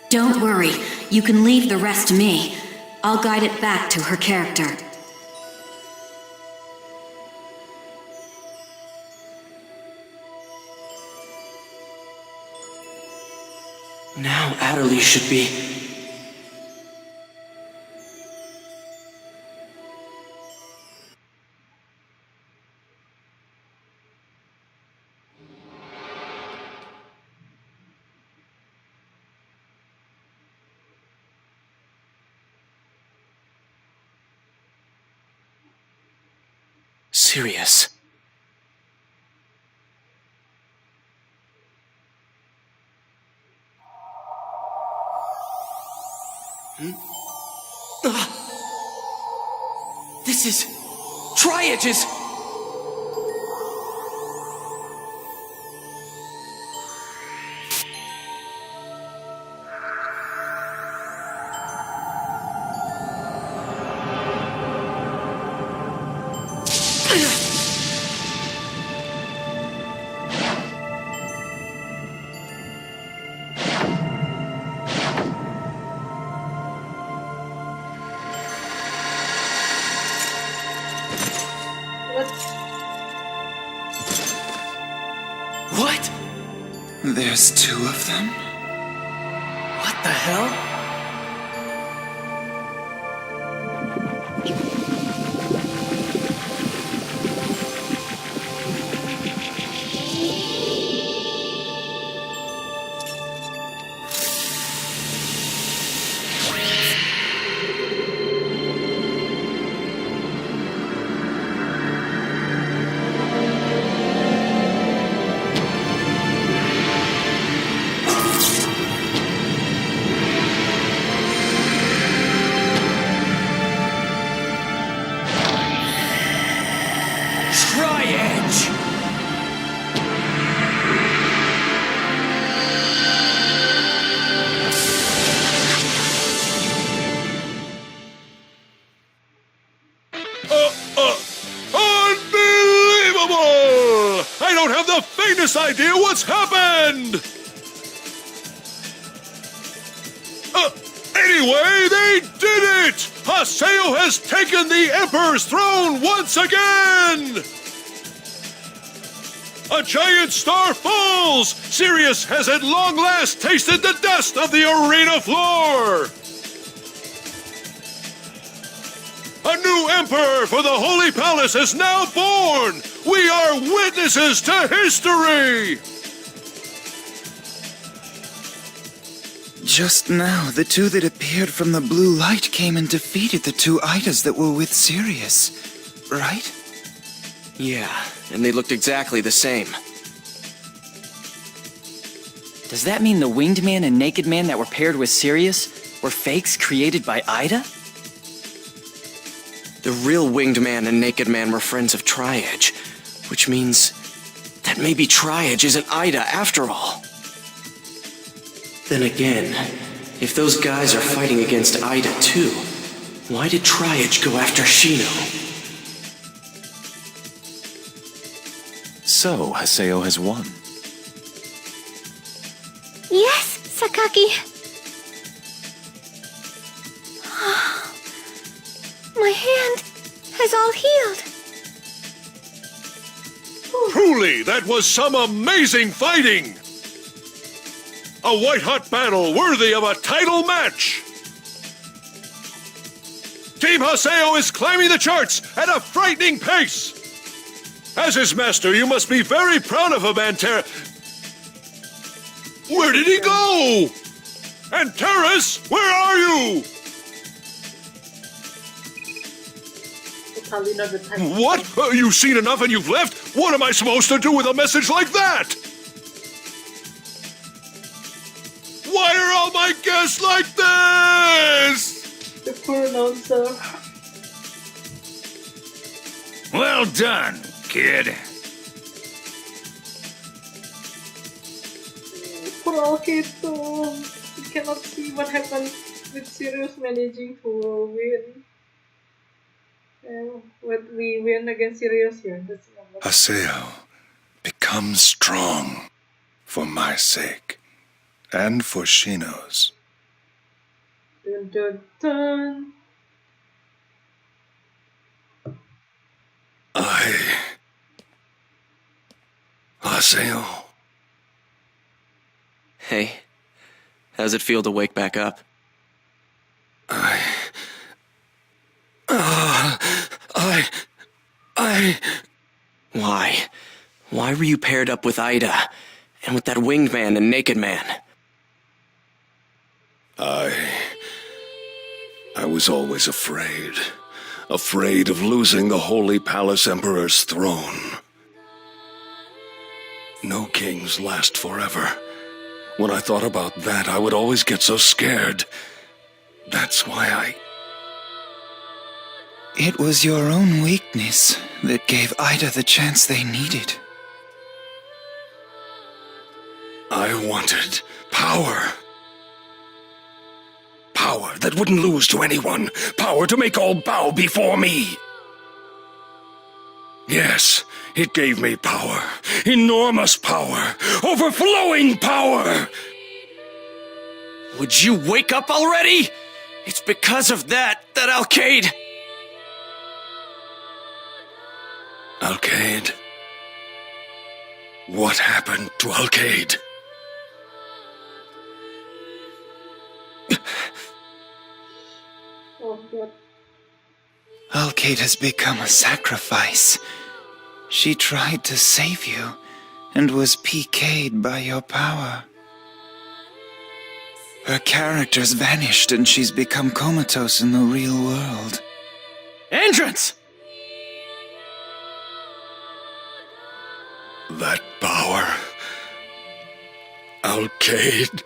Don't worry, you can leave the rest to me. I'll guide it back to her character. Now Adelie should be... serious. This is... Triage's... There's two of them? What the hell? Tri-Edge! Unbelievable! I don't have the faintest idea what's happened! Anyway, they did it! Haseo has taken the Emperor's throne once again! A giant star falls! Sirius has at long last tasted the dust of the arena floor! A new Emperor for the Holy Palace is now born! We are witnesses to history! Just now, the two that appeared from the blue light came and defeated the two Idas that were with Sirius, right? Yeah, and they looked exactly the same. Does that mean the Winged Man and Naked Man that were paired with Sirius were fakes created by Ida? The real Winged Man and Naked Man were friends of Tri-Edge, which means that maybe Tri-Edge isn't Ida after all. Then again, if those guys are fighting against Ida too, why did Tri-Edge go after Shino? So, Haseo has won. Yes, Sakaki. My hand has all healed. Truly, that was some amazing fighting! A white-hot battle worthy of a title match! Team Haseo is climbing the charts at a frightening pace! As his master, you must be very proud of him, Antera. Where did he go? Antares, where are you? Totally not the type. What? You've seen enough and you've left? What am I supposed to do with a message like that? Why are all my guests like this? The poor announcer. Well done, kid. Poor Alketo. You cannot see what happened with Sirius managing to win. When we win against Sirius here. That's not Haseo, become strong for my sake and for Shino's. Dun, dun, dun. Haseo. Hey, how's it feel to wake back up? Why? Why were you paired up with Ida, and with that Winged Man and Naked Man? I was always afraid. Afraid of losing the Holy Palace Emperor's throne. No kings last forever. When I thought about that, I would always get so scared. That's why It was your own weakness that gave Ida the chance they needed. I wanted power. Power that wouldn't lose to anyone. Power to make all bow before me. Yes, it gave me power. Enormous power. Overflowing power. Would you wake up already? It's because of that Alcade... Alcade? What happened to Alcade? Oh god. Alkate has become a sacrifice. She tried to save you, and was PK'd by your power. Her character's vanished, and she's become comatose in the real world. Entrance! That power. Alcade.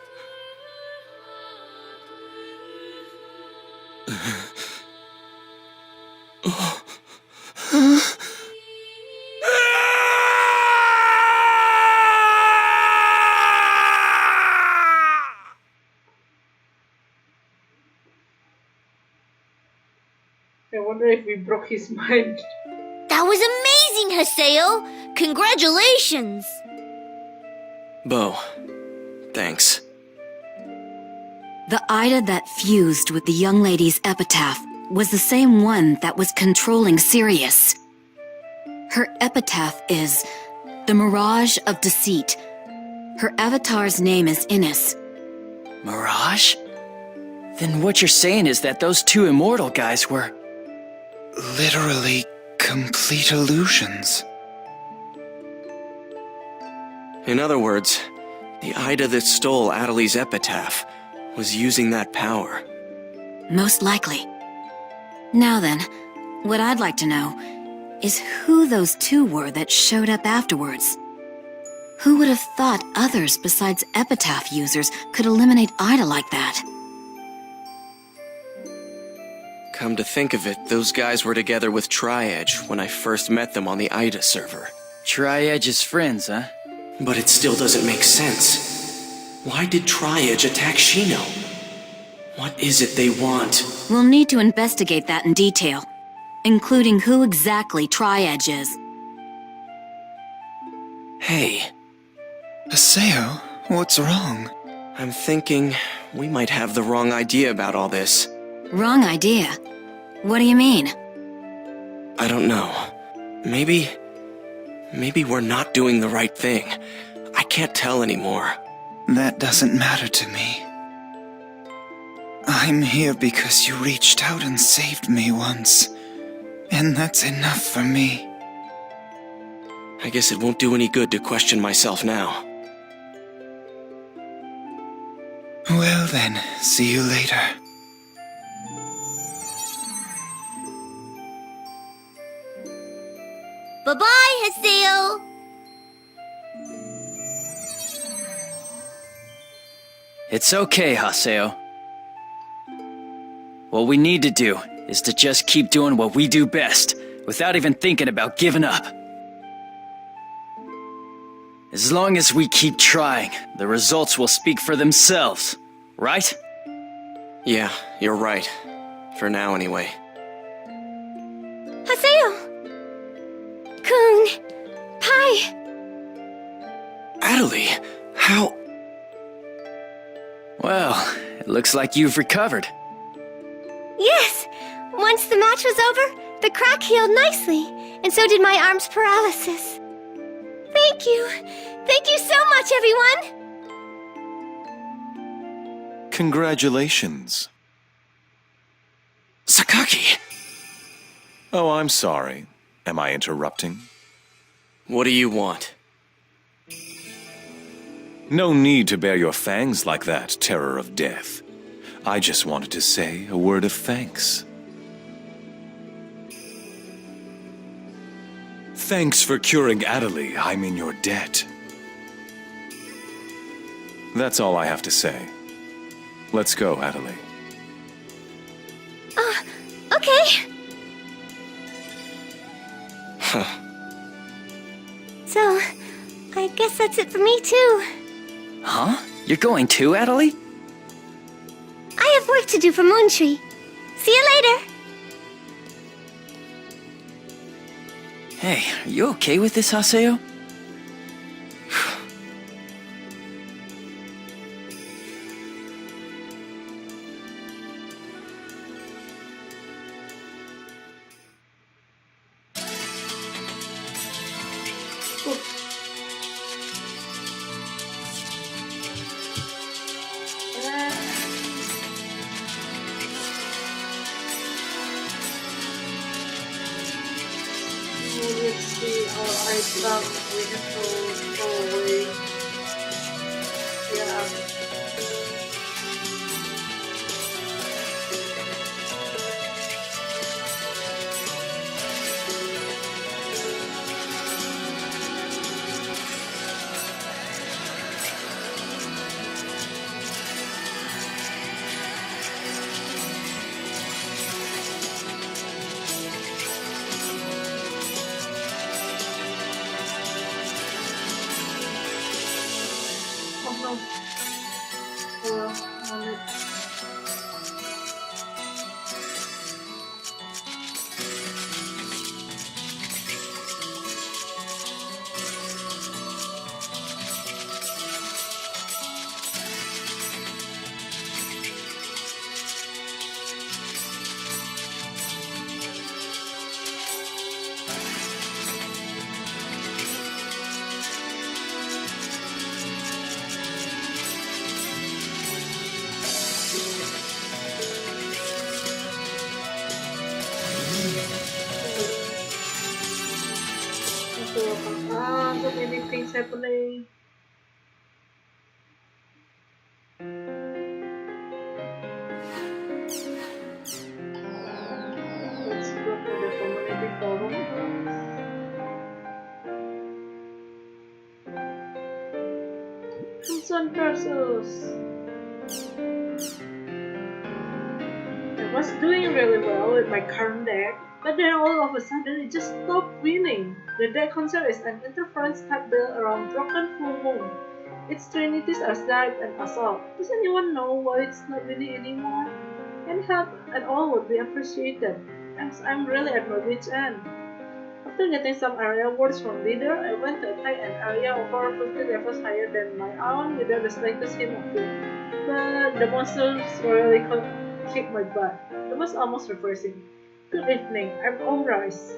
I wonder if we broke his mind. That was amazing, Haseo! Congratulations! Bo, thanks. The Ida that fused with the young lady's epitaph was the same one that was controlling Sirius. Her epitaph is the Mirage of Deceit. Her avatar's name is Innis. Mirage? Then what you're saying is that those two immortal guys were... Literally complete illusions. In other words, the Ida that stole Adelie's epitaph was using that power. Most likely. Now then, what I'd like to know is who those two were that showed up afterwards. Who would have thought others besides epitaph users could eliminate Ida like that? Come to think of it, those guys were together with Tri-Edge when I first met them on the Ida server. Tri-Edge's friends, huh? But it still doesn't make sense. Why did Tri-Edge attack Shino? What is it they want? We'll need to investigate that in detail, including who exactly Tri-Edge is. Hey. Haseo, what's wrong? I'm thinking we might have the wrong idea about all this. Wrong idea? What do you mean? I don't know. Maybe we're not doing the right thing. I can't tell anymore. That doesn't matter to me. I'm here because you reached out and saved me once. And that's enough for me. I guess it won't do any good to question myself now. Well then, see you later. Bye-bye, Haseo! It's okay, Haseo. What we need to do is to just keep doing what we do best, without even thinking about giving up. As long as we keep trying, the results will speak for themselves, right? Yeah, you're right. For now, anyway. Haseo! Kun! Pai! Adelie, how... Well, it looks like you've recovered. Yes! Once the match was over, the crack healed nicely, and so did my arm's paralysis. Thank you! Thank you so much, everyone! Congratulations. Sakaki! Oh, I'm sorry. Am I interrupting? What do you want? No need to bare your fangs like that, terror of death. I just wanted to say a word of thanks. Thanks for curing Adelie. I'm in your debt. That's all I have to say. Let's go, Adelie. Okay. Huh. So, I guess that's it for me, too. Huh? You're going too, Adelie? I have work to do for Moontree. See you later. Hey, are you okay with this, Haseo? see our item. We have to go away. Yeah. Oh no. Well, on it. So many things happening. Let's go to the community forum first. Crimson Versus. I was doing really well with my current deck, but then all of a sudden it just stopped winning. The deck concept is an interference type build around Broken Full Moon. Its trinities are Snipe and Assault. Does anyone know why it's not winning anymore? Any help at all would be appreciated, as I'm really at my wit's end. After getting some area words from leader, I went to attack an area over 50 levels higher than my own without the slightest hint of fear. But the monsters really kicked my butt. It was almost refreshing. Good evening, I'm Omrice.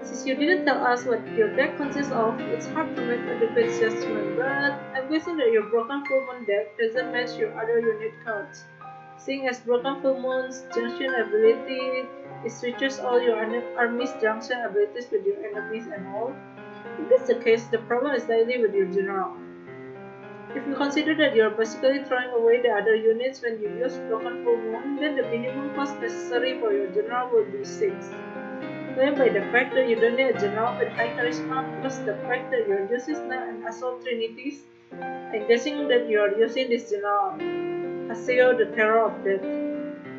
Since you didn't tell us what your deck consists of, it's hard to make a adequate judgment, but I'm guessing that your Broken Full Moon deck doesn't match your other unit cards. Seeing as Broken Full Moon's junction ability, it switches all your army's junction abilities with your enemies and all. If that's the case, the problem is likely with your general. If you consider that you're basically throwing away the other units when you use Broken Full Moon, then the minimum cost necessary for your general will be 6. Going by the fact that you don't need a general with high charisma, plus the fact that you're using Snipe and Assault trinities, I'm guessing that you are using this general, Haseo the Terror of Death.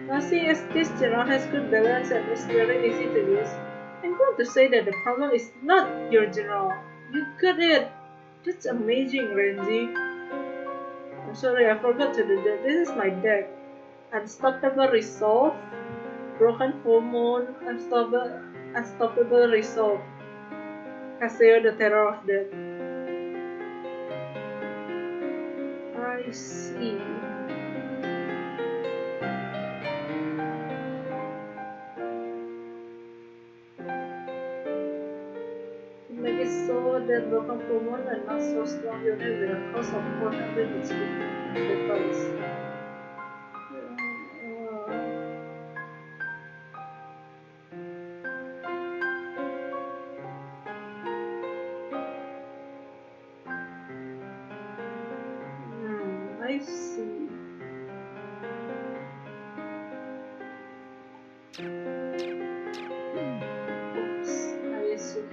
Now seeing as this general has good balance and is very easy to use, I'm going to say that the problem is not your general. You got it! That's amazing, Renji. I'm sorry, I forgot to do that. This is my deck. Unstoppable Resolve, Broken Full Moon, Unstoppable Resolve, Haseo the Terror of Death. I see. To make it so that Broken Full Moon and not so strong unit with a cost of 400 HP. The price. I see. Oops, I see.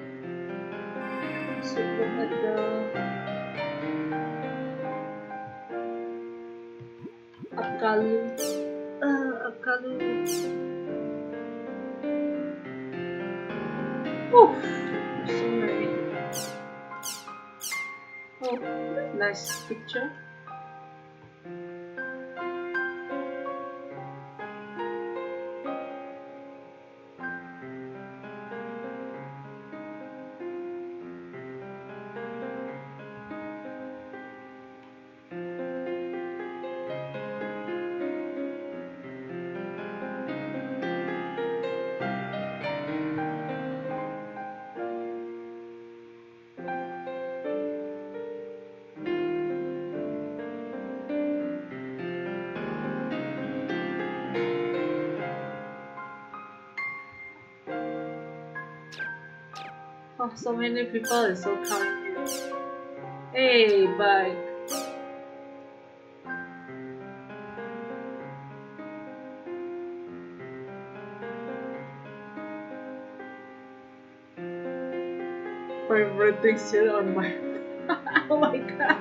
So look at the Akalu. Akalu. Oh, so many. Oh, nice picture. Oh, so many people is so kind here. Hey, bye. Vibrating still on my. Oh my god.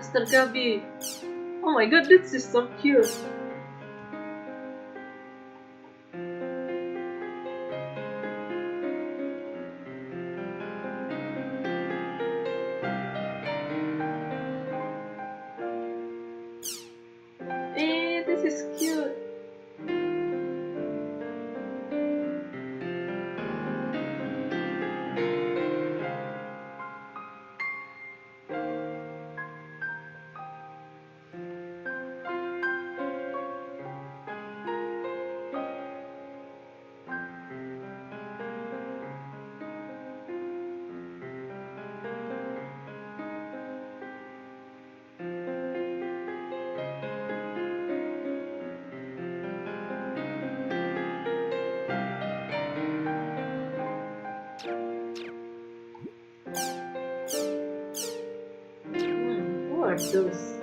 Mr. Gabi. Oh my god, this is so cute. This is cute. Who are those?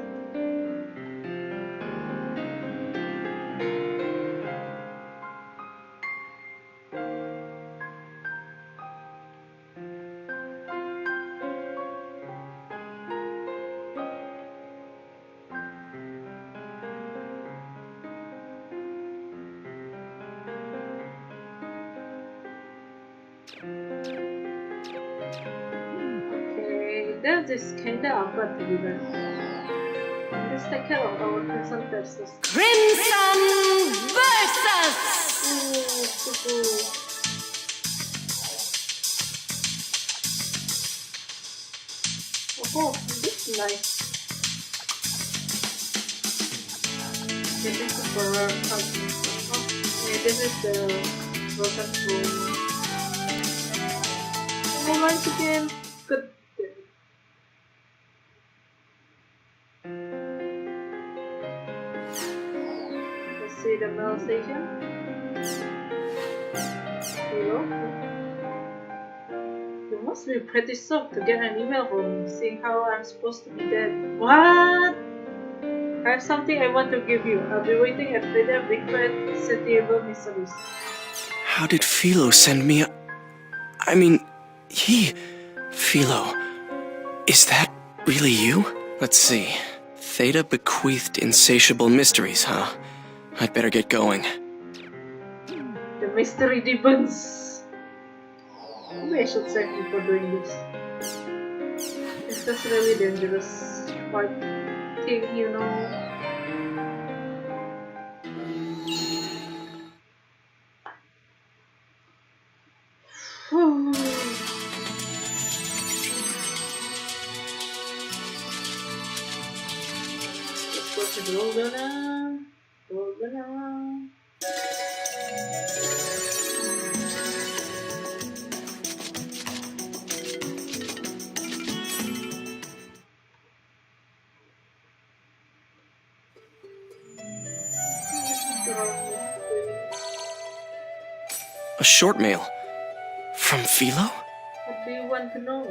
Okay, that is kinda awkward to be done. Let's take care of our Crimson versus. Crimson versus! Oh, this is nice. Okay, this is for okay, this is the broken room. Oh, once again, good. Let's see the mail station. Hello. You must be pretty shocked to get an email from me, seeing how I'm supposed to be dead. What? I have something I want to give you. I'll be waiting at Freedom Recode Satiable Mysteries. How did Philo send me a... I mean, Philo, is that really you? Let's see. Theta bequeathed insatiable mysteries, huh? I'd better get going. The mystery deepens. Maybe I should thank you for doing this. It's just really dangerous part thing, you know. Let's go to Golgana. Golgana. A short mail. From Philo? What do you want to know?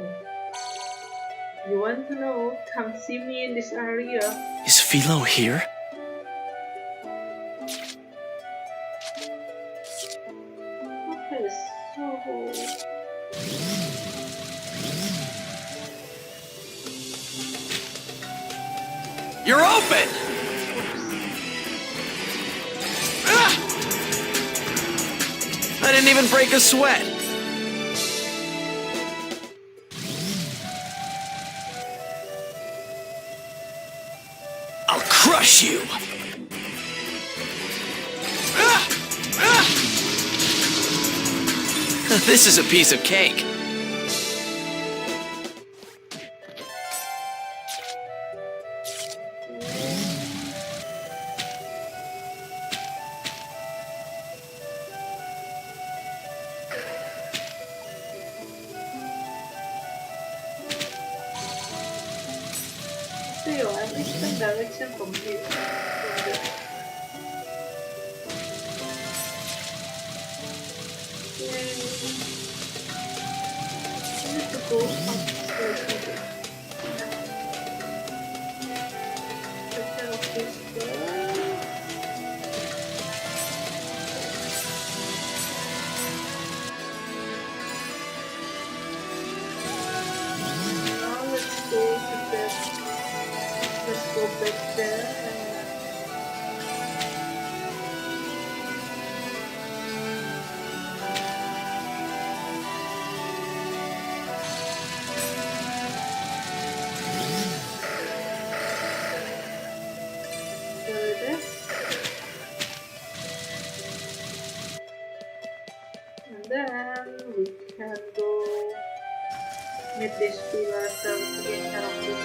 You want to know? Come see me in this area. Is Philo here? Okay, so... You're open! Ah! I didn't even break a sweat. I'll crush you. Ah! Ah! This is a piece of cake. you. I'm expecting direction from you. Yay. I need to go upstairs. Take care of this first. Now let's go to that. Let's go back there. There it is. And then we can go meet this pillar to get care of this.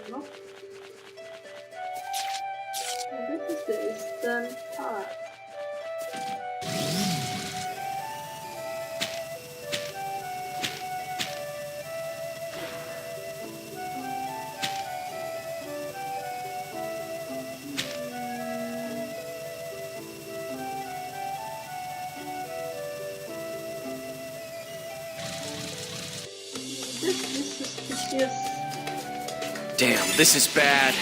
No. This is the eastern part. This is suspicious. Damn, this is bad.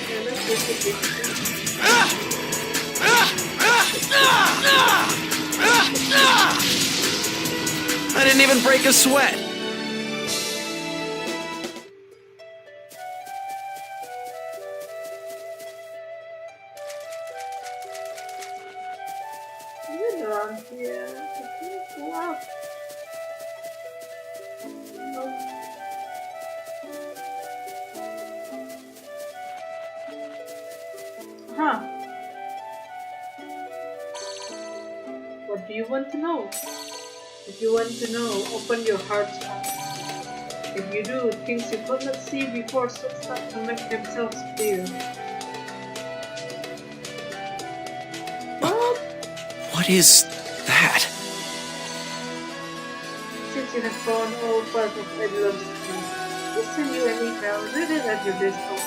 Yeah, let's go to this. I didn't even break a sweat. Is it around here? Okay, go up. Nope. Huh. What do you want to know? If you want to know, open your heart's eyes. If you do, things you could not see before soon start to make themselves clear. What? What is that? Since you have found all part of Edlow's plan, we'll send you an email. Read it at your desktop.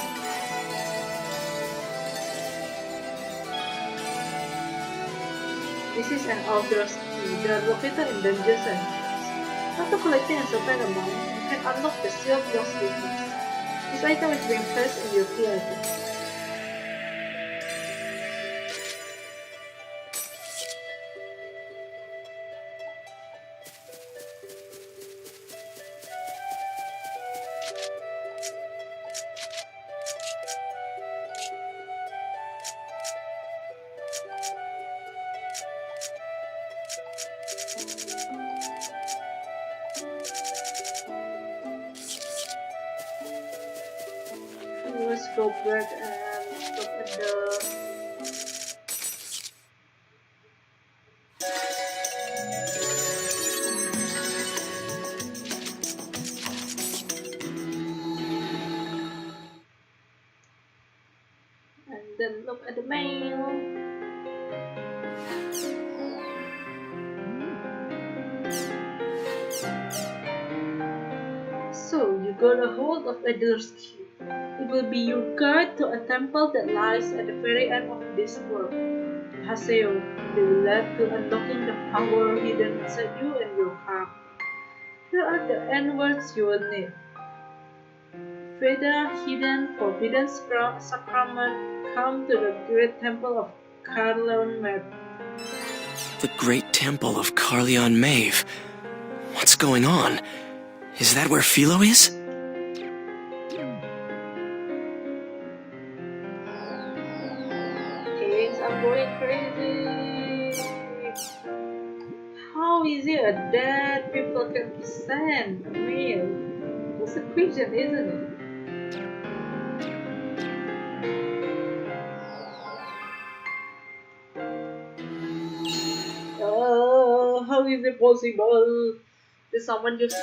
This is an outdoor key. They are located in dungeons and caves. After collecting a certain amount, you can unlock the sealed box statements. This item is being placed in your key item. Let's go back and look at the and then look at the mail. got a hold of Adler's key. It will be your guide to a temple that lies at the very end of this world. Haseo, they will lead to unlocking the power hidden inside you and your heart. Here are the N words you will need. Veda, hidden, forbidden sacrament, come to the great temple of Carleon Maeve. The great temple of Carleon Maeve. What's going on? Is that where Philo is? Things are going crazy. How is it that people can send mail? That's a question, isn't it? How is it possible? Did someone just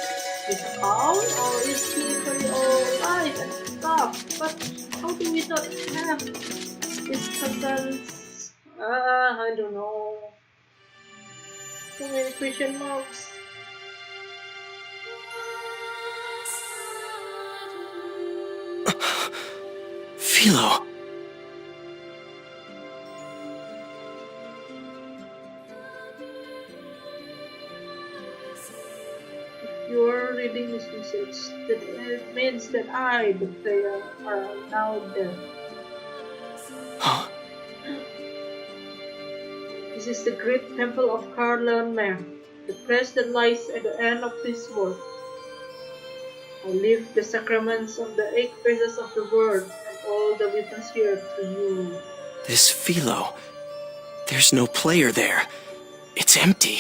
his account, or is he literally alive and stuff? But how do we not have this person's? I don't know. So many question marks. Philo. You're reading this message, that it means that I, the player, are now dead. Huh? This is the great temple of Carleon Maeve, the place that lies at the end of this world. I leave the sacraments of the 8 phases of the world and all the witness here to you. This Philo. There's no player there. It's empty.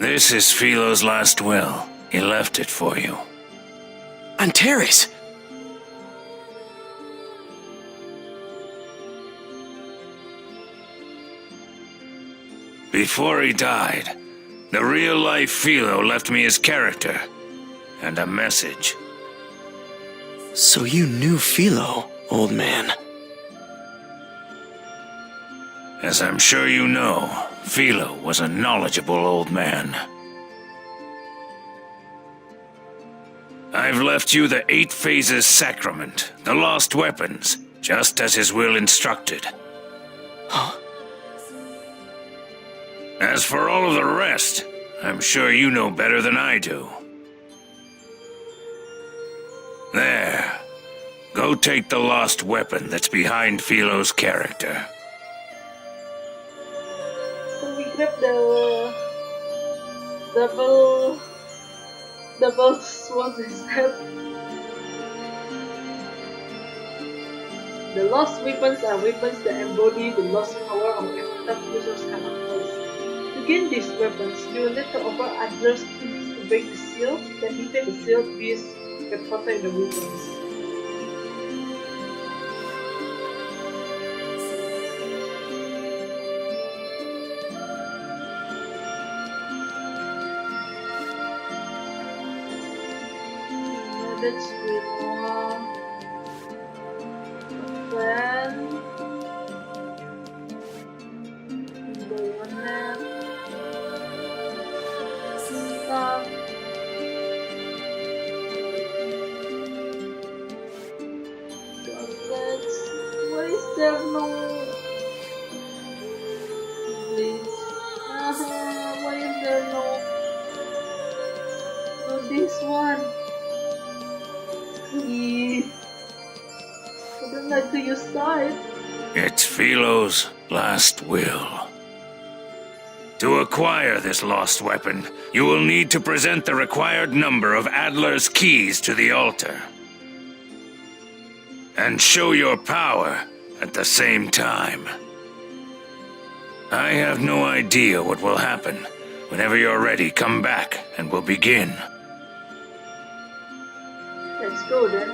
This is Philo's last will. He left it for you. Antares! Before he died, the real-life Philo left me his character and a message. So you knew Philo, old man. As I'm sure you know, Philo was a knowledgeable old man. I've left you the 8 phases sacrament, the lost weapons, just as his will instructed. Huh? As for all of the rest, I'm sure you know better than I do. There. Go take the lost weapon that's behind Philo's character. So we grab the double sword instead. The lost weapons are weapons that embody the lost power of Epitaph user's characters. To gain these weapons, you will need to offer Adler's keys to break the seal, then defeat the sealed beast that protect the weapons. That's good. Then bonnet stuff. Gauntlets. Why is there no this? Why is there no this one? Please. I don't like to use side. It's Philo's last will. To acquire this lost weapon, you will need to present the required number of Adler's keys to the altar. And show your power at the same time. I have no idea what will happen. Whenever you're ready, come back and we'll begin. Let's go then.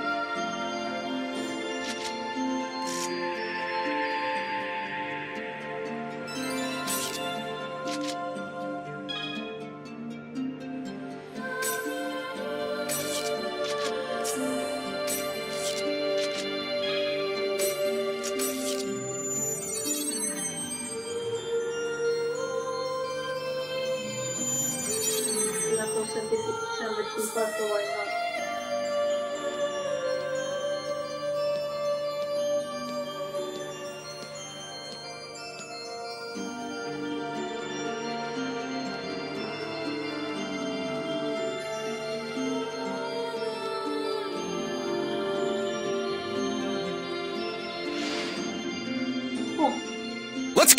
Level 75 for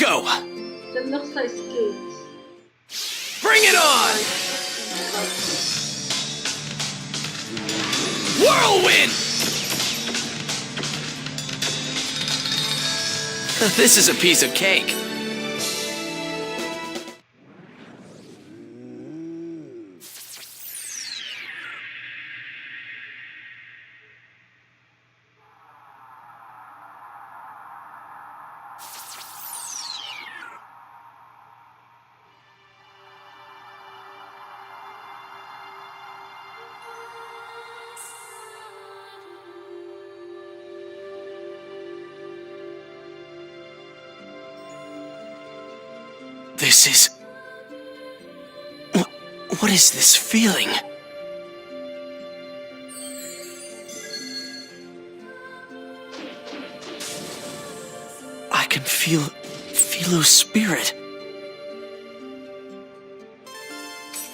go! That looks like skates. Bring it on! Whirlwind! This is a piece of cake. This is... What is this feeling? I can feel Philo's spirit.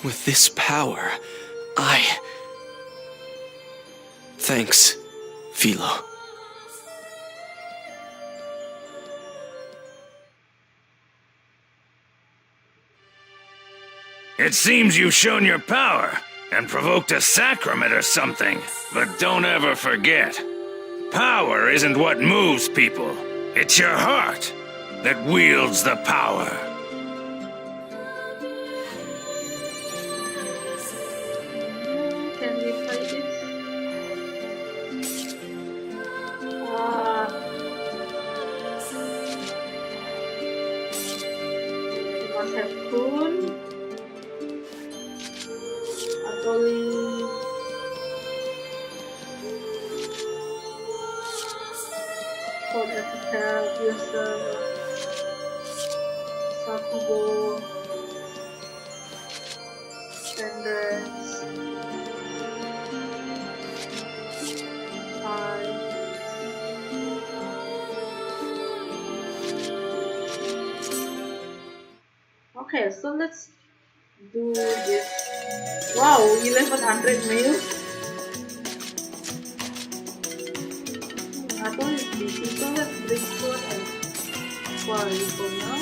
With this power, Thanks, Philo. It seems you've shown your power and provoked a sacrament or something. But don't ever forget, power isn't what moves people. It's your heart that wields the power. Can we play this? We must have Kun. Atoli. Code Ethical, User, Sakubo, Standards, Okay, so let's do this. Wow, 1100 mil. I thought it's busy, so let's bring food and quality for now.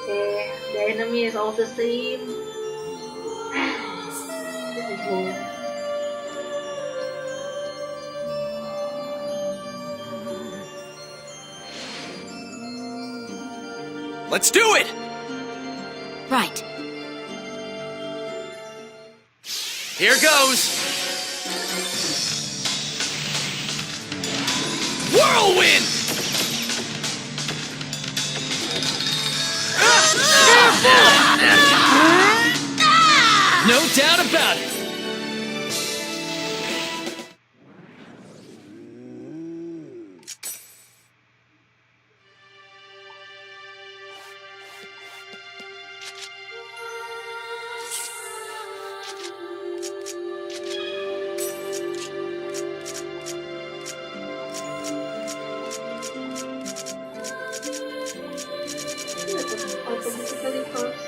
Okay, the enemy is all the same. This is boring. Let's do it! Right. Here goes! Whirlwind! No doubt about it. Automatically first.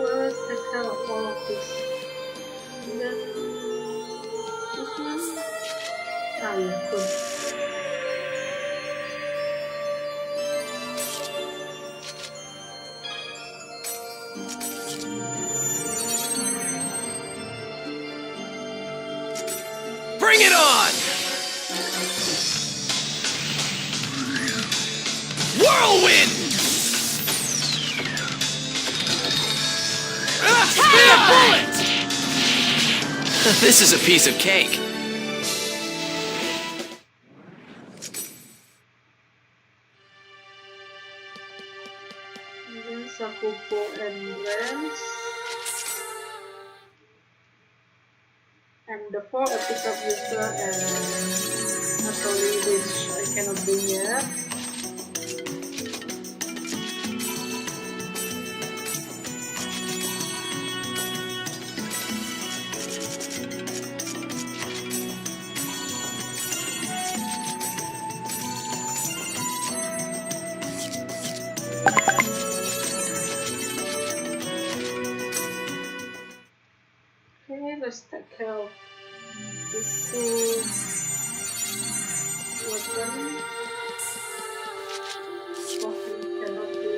Let's take care of all of this. And then this one. Ah, yeah, good. Bring it on! Whirlwind! bullet! This is a piece of cake. Then Sakupo and Lance. And the 4 episode user and Natalie, which I cannot bring yet. Okay, let's take care of this cool weapon. Okay, cannot do this.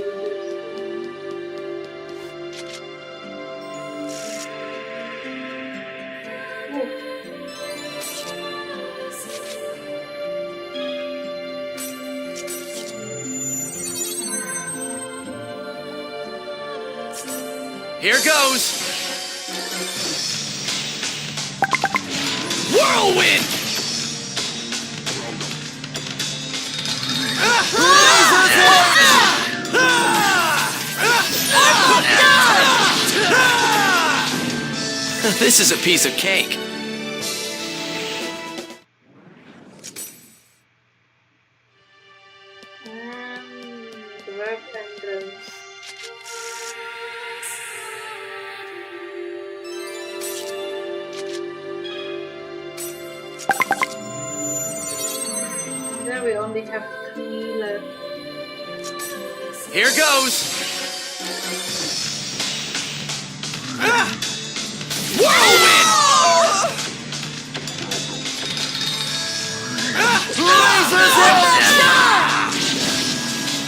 Here goes! Whirlwind! This is a piece of cake. And grab entrance. There we only have 3 left. Here goes! Whirlwind!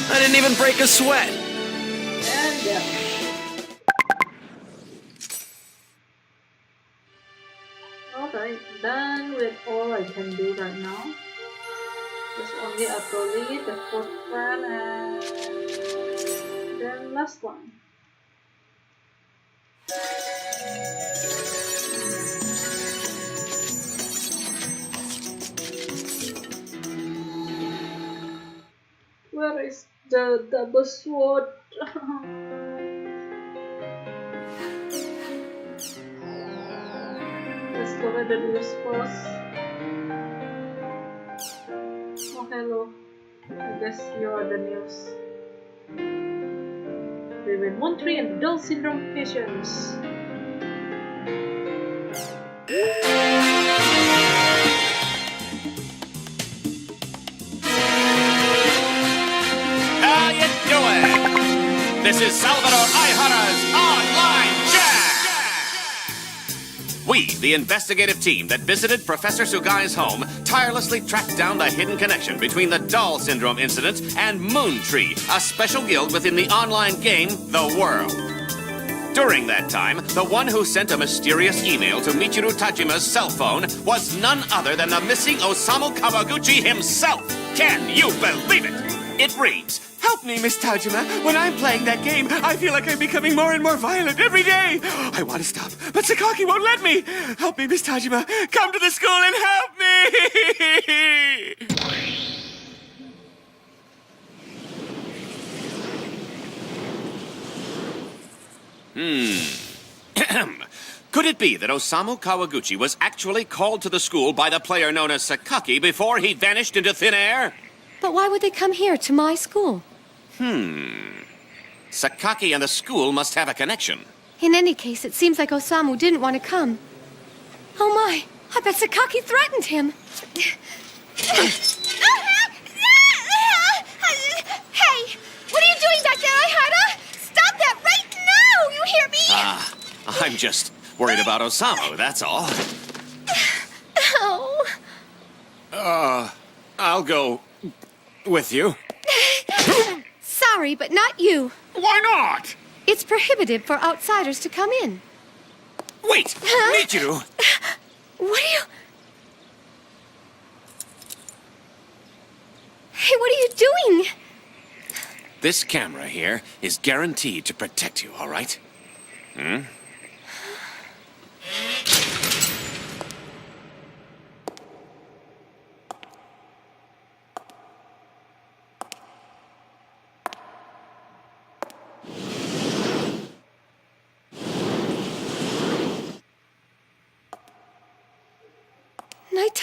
I didn't even break a sweat. And yeah. Alright, done with all I can do right now. There's only Atoli, the 4th one, and then last one. Where is the double sword? Let's look at the news first. Oh, hello. I guess you are the news. We were Montreal and Down syndrome patients. How you doing? This is Salvador Ihara's Online Chat! We, the investigative team that visited Professor Sugai's home, tirelessly tracked down the hidden connection between the Doll Syndrome incident and Moon Tree, a special guild within the online game, The World. During that time, the one who sent a mysterious email to Michiru Tajima's cell phone was none other than the missing Osamu Kawaguchi himself. Can you believe it? It reads, "Help me, Miss Tajima. When I'm playing that game, I feel like I'm becoming more and more violent every day. I want to stop, but Sakaki won't let me. Help me, Miss Tajima. Come to the school and help me!" Could it be that Osamu Kawaguchi was actually called to the school by the player known as Sakaki before he vanished into thin air? But why would they come here to my school? Sakaki and the school must have a connection. In any case, it seems like Osamu didn't want to come. Oh my, I bet Sakaki threatened him. Hey, what are you doing back there, Ihara? Stop that right now! You hear me? I'm just worried about Osamu, that's all. Oh. I'll go with you. Sorry, but not you. Why not? It's prohibited for outsiders to come in. Wait! Michiru! What are you... Hey, what are you doing? This camera here is guaranteed to protect you, all right?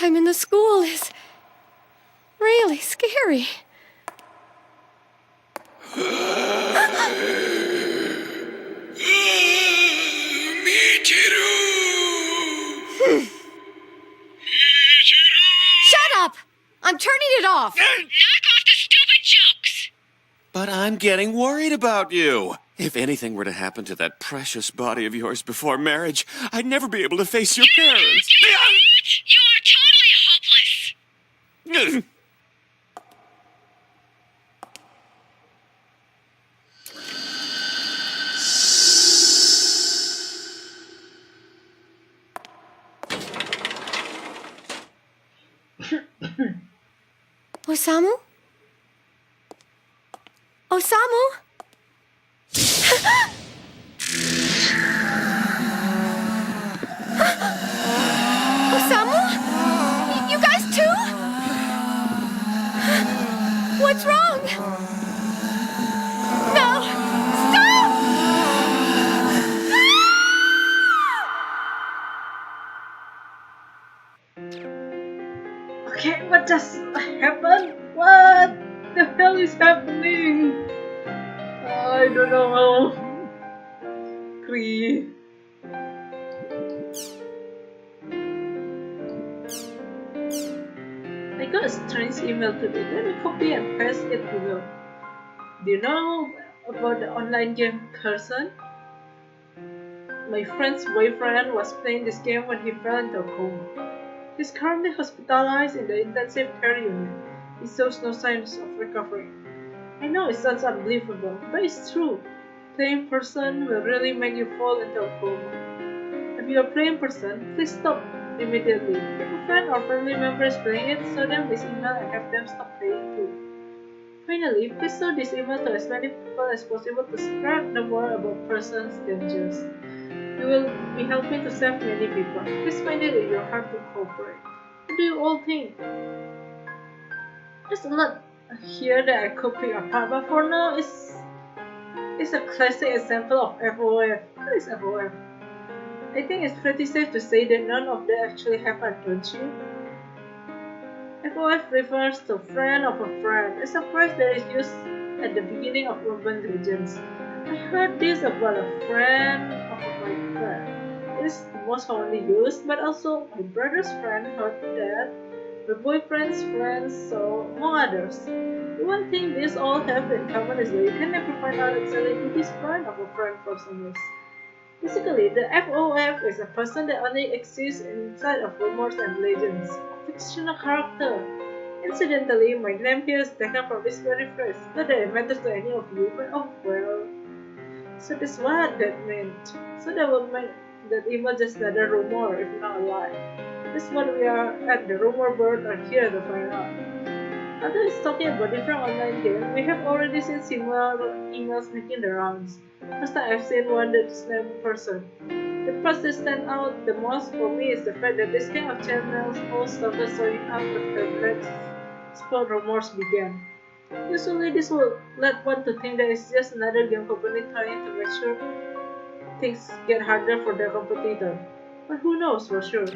time in the school is really scary. Shut up! I'm turning it off! Knock off the stupid jokes! But I'm getting worried about you. If anything were to happen to that precious body of yours before marriage, I'd never be able to face your parents. You are totally hopeless. Osamu? Osamu? Osamu? You guys too? What's wrong? No! Stop! Okay, what just happened? What the hell is happening? I don't know. Cree. I got a strange email today. Let me copy and paste it below. Do you know about the online game Cursor? My friend's boyfriend was playing this game when he fell into a coma. He's currently hospitalized in the intensive care unit. He shows no signs of recovery. I know it sounds unbelievable, but it's true. Playing person will really make you fall into a coma. If you're a playing person, please stop immediately. If a friend or family member is playing it, show them this email and have them stop playing too. Finally, please show this email to as many people as possible to spread the word about person's dangers. You will be helping to save many people. Please find it in your heart to cooperate. What do you all think? There's a lot here that I could pick apart, but for now, it's a classic example of FOF. What is FOF? I think it's pretty safe to say that none of that actually happened, don't you? FOF refers to friend of a friend, a phrase that is used at the beginning of urban legends. I heard this about a friend of my friend. It is most commonly used, but also my brother's friend heard that, my boyfriend's friends, so among others. The one thing these all have in common is that you can never find out exactly who this friend of a friend person is. Basically, the FOF is a person that only exists inside of rumors and legends, a fictional character. Incidentally, my name here is taken from this very phrase. Not that it matters to any of you, but oh well. So that's what that meant. So that would make that email just another rumor, if not a lie. That's what we are at the rumor board are here to find out. Although it's talking about different online games, we have already seen similar emails making the rounds. First time I've seen one that's named person. The part that stands out the most for me is the fact that this kind of channels all started showing up after Black Spot rumors began. Usually this will let one to think that it's just another game company trying to make sure things get harder for their competitor. But who knows for sure?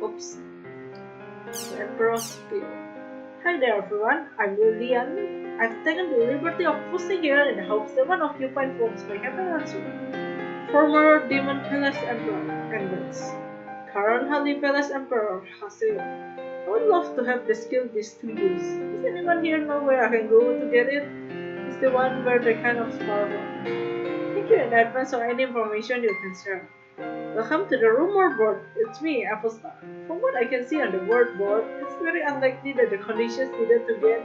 Oops. The Emperor's Spiel. Hi there everyone, I'm Lilian. I've taken the liberty of posting here in the hopes that one of you fine folks may have an answer. Former Demon Palace Emperor, Envance. Current Holy Palace Emperor, Haseo. I would love to have the skill these two use. Does anyone here know where I can go to get it? It's the one where they kind of powerful. Thank you in advance for any information you can share. Welcome to the rumor board. It's me, Apple-Star. From what I can see on the word board, it's very unlikely that the conditions needed to get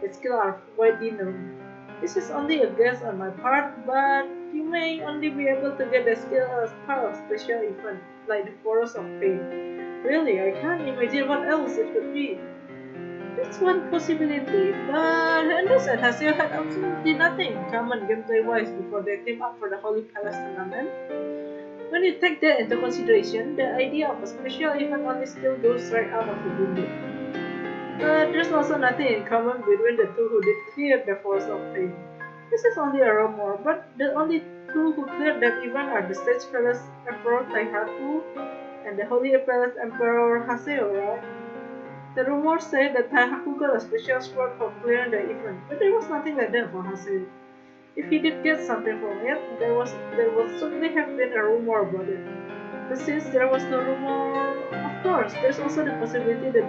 the skill are widely known. This is only a guess on my part, but you may only be able to get the skill as part of special event, like the Forest of Pain. Really, I can't imagine what else it could be. That's one possibility, but Henders and Haseo had absolutely nothing in common gameplay-wise before they teamed up for the Holy Palace tournament. When you take that into consideration, the idea of a special event only skill goes right out of the window. But there's also nothing in common between the two who did clear the Force of Pain. This is only a rumor, but the only two who cleared that event are the Stage Palace Emperor Taihatu and the Holy Palace Emperor Haseo, right? The rumors say that Taihaku got a special sword for clearing the event, but there was nothing like that for Haseo. If he did get something from it, there would certainly have been a rumor about it. But since there was no rumor, of course, there's also the possibility that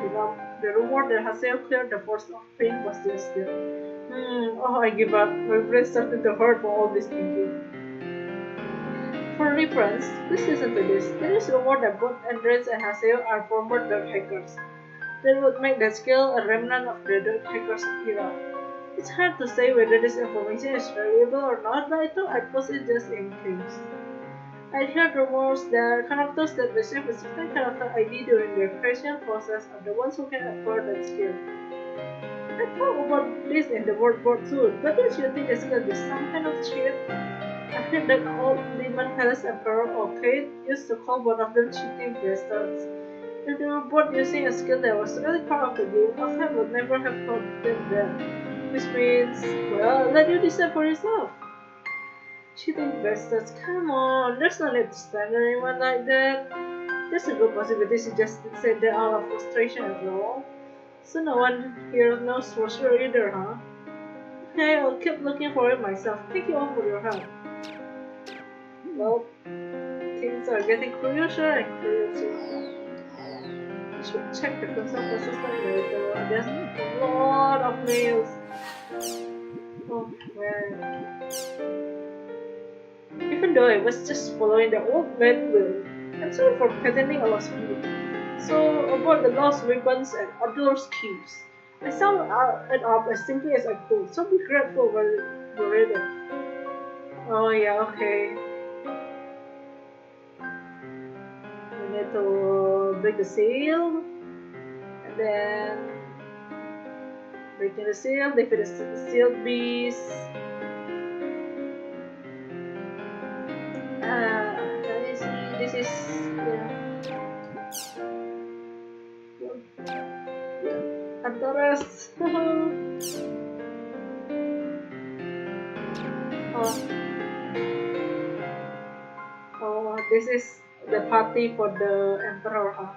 the rumor that Haseo cleared the force of pain was just there. I give up. My brain started to hurt for all this thinking. For reference, please listen to this. There is rumor that both Andres and Haseo are former Dark Hackers. That would make that skill a remnant of the Dark Hackers era. It's hard to say whether this information is reliable or not, but I thought I'd post it just in case. I'd heard rumors that characters that receive a certain character ID during their creation process are the ones who can acquire that skill. I thought about this in the word board too, but don't you think this could be some kind of cheat? I heard that old Demon Palace Emperor or Kate used to call one of them cheating bastards. If they were both using a skill that was really part of the game, Alfred would never have called them that. Which means, well, let you decide for yourself. Cheating bastards, come on, there's no need to stand anyone like that. There's a good possibility she just said that out of frustration as well. So no one here knows for sure either, huh? Okay, I'll keep looking for it myself. Thank you all for your help. Well, things are getting closer and closer. I should check the console assistant later. There's a lot of mails. Oh man. Even though I was just following the old man will, I'm sorry for pretending I was fooled. So about the lost weapons and Adler's keys. I summed it up as simply as I could, so be grateful while you read it. Oh yeah, okay. We need to break the seal, and then breaking the seal, defeat the sealed beast. Let me see, this is, Antares. Oh, this is the party for the Emperor, huh?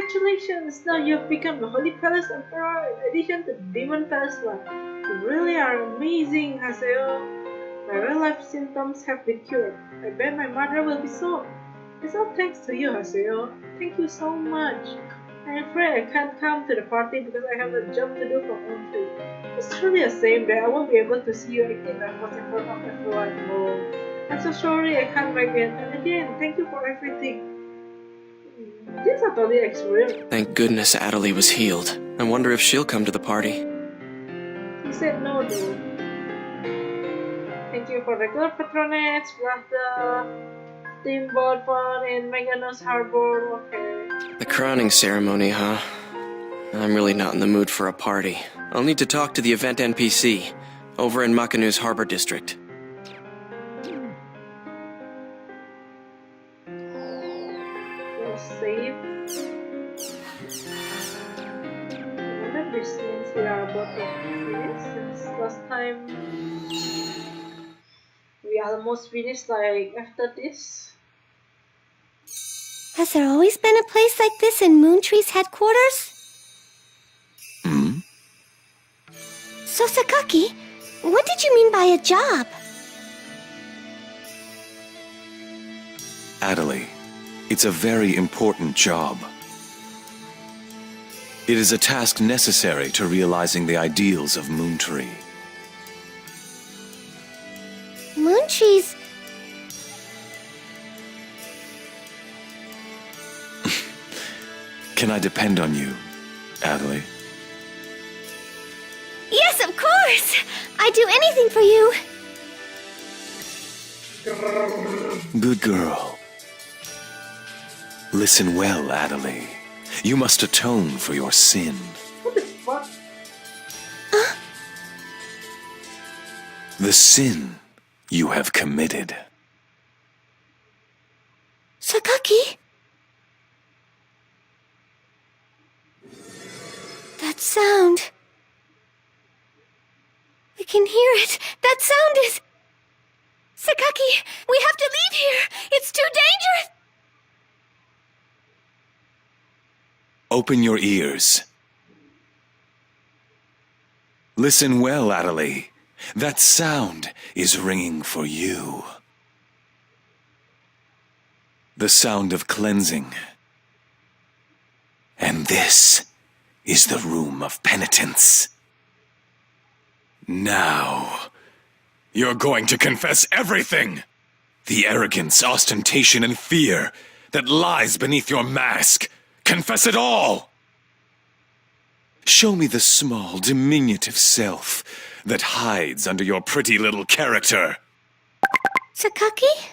Congratulations! Now you've become the Holy Palace Emperor in addition to the Demon Palace one. You really are amazing, Haseo. My real-life symptoms have been cured. I bet my mother will be so. It's all thanks to you, Haseo. Thank you so much. I'm afraid I can't come to the party because I have a job to do for Country. It's truly a shame that I won't be able to see you again like what's in front of everyone. Oh, I'm so sorry I can't make it. And again, thank you for everything. This are totally extreme. Thank goodness Adelie was healed. I wonder if she'll come to the party. He said no though. Thank you for the good patronage, plus the steamboat fun in Meganos Harbor. Okay. The crowning ceremony, huh? I'm really not in the mood for a party. I'll need to talk to the event NPC over in Makanu's Harbor District. Save. I wonder if this means we are about to finish, since last time we almost finished like after this. Has there always been a place like this in Moontree's headquarters? So Sakaki, what did you mean by a job? Adelie, it's a very important job. It is a task necessary to realizing the ideals of Moontree. Moontree's... Can I depend on you, Adelie? Yes, of course! I'd do anything for you. Good girl. Listen well, Adelaide. You must atone for your sin. What the fuck? The sin you have committed. Sakaki? That sound. I can hear it. That sound is... Sakaki, we have to leave here. It's too dangerous. Open your ears. Listen well, Adelaide. That sound is ringing for you. The sound of cleansing. And this is the room of penitence. Now, you're going to confess everything. The arrogance, ostentation, and fear that lies beneath your mask. Confess it all. Show me the small, diminutive self that hides under your pretty little character. Sakaki?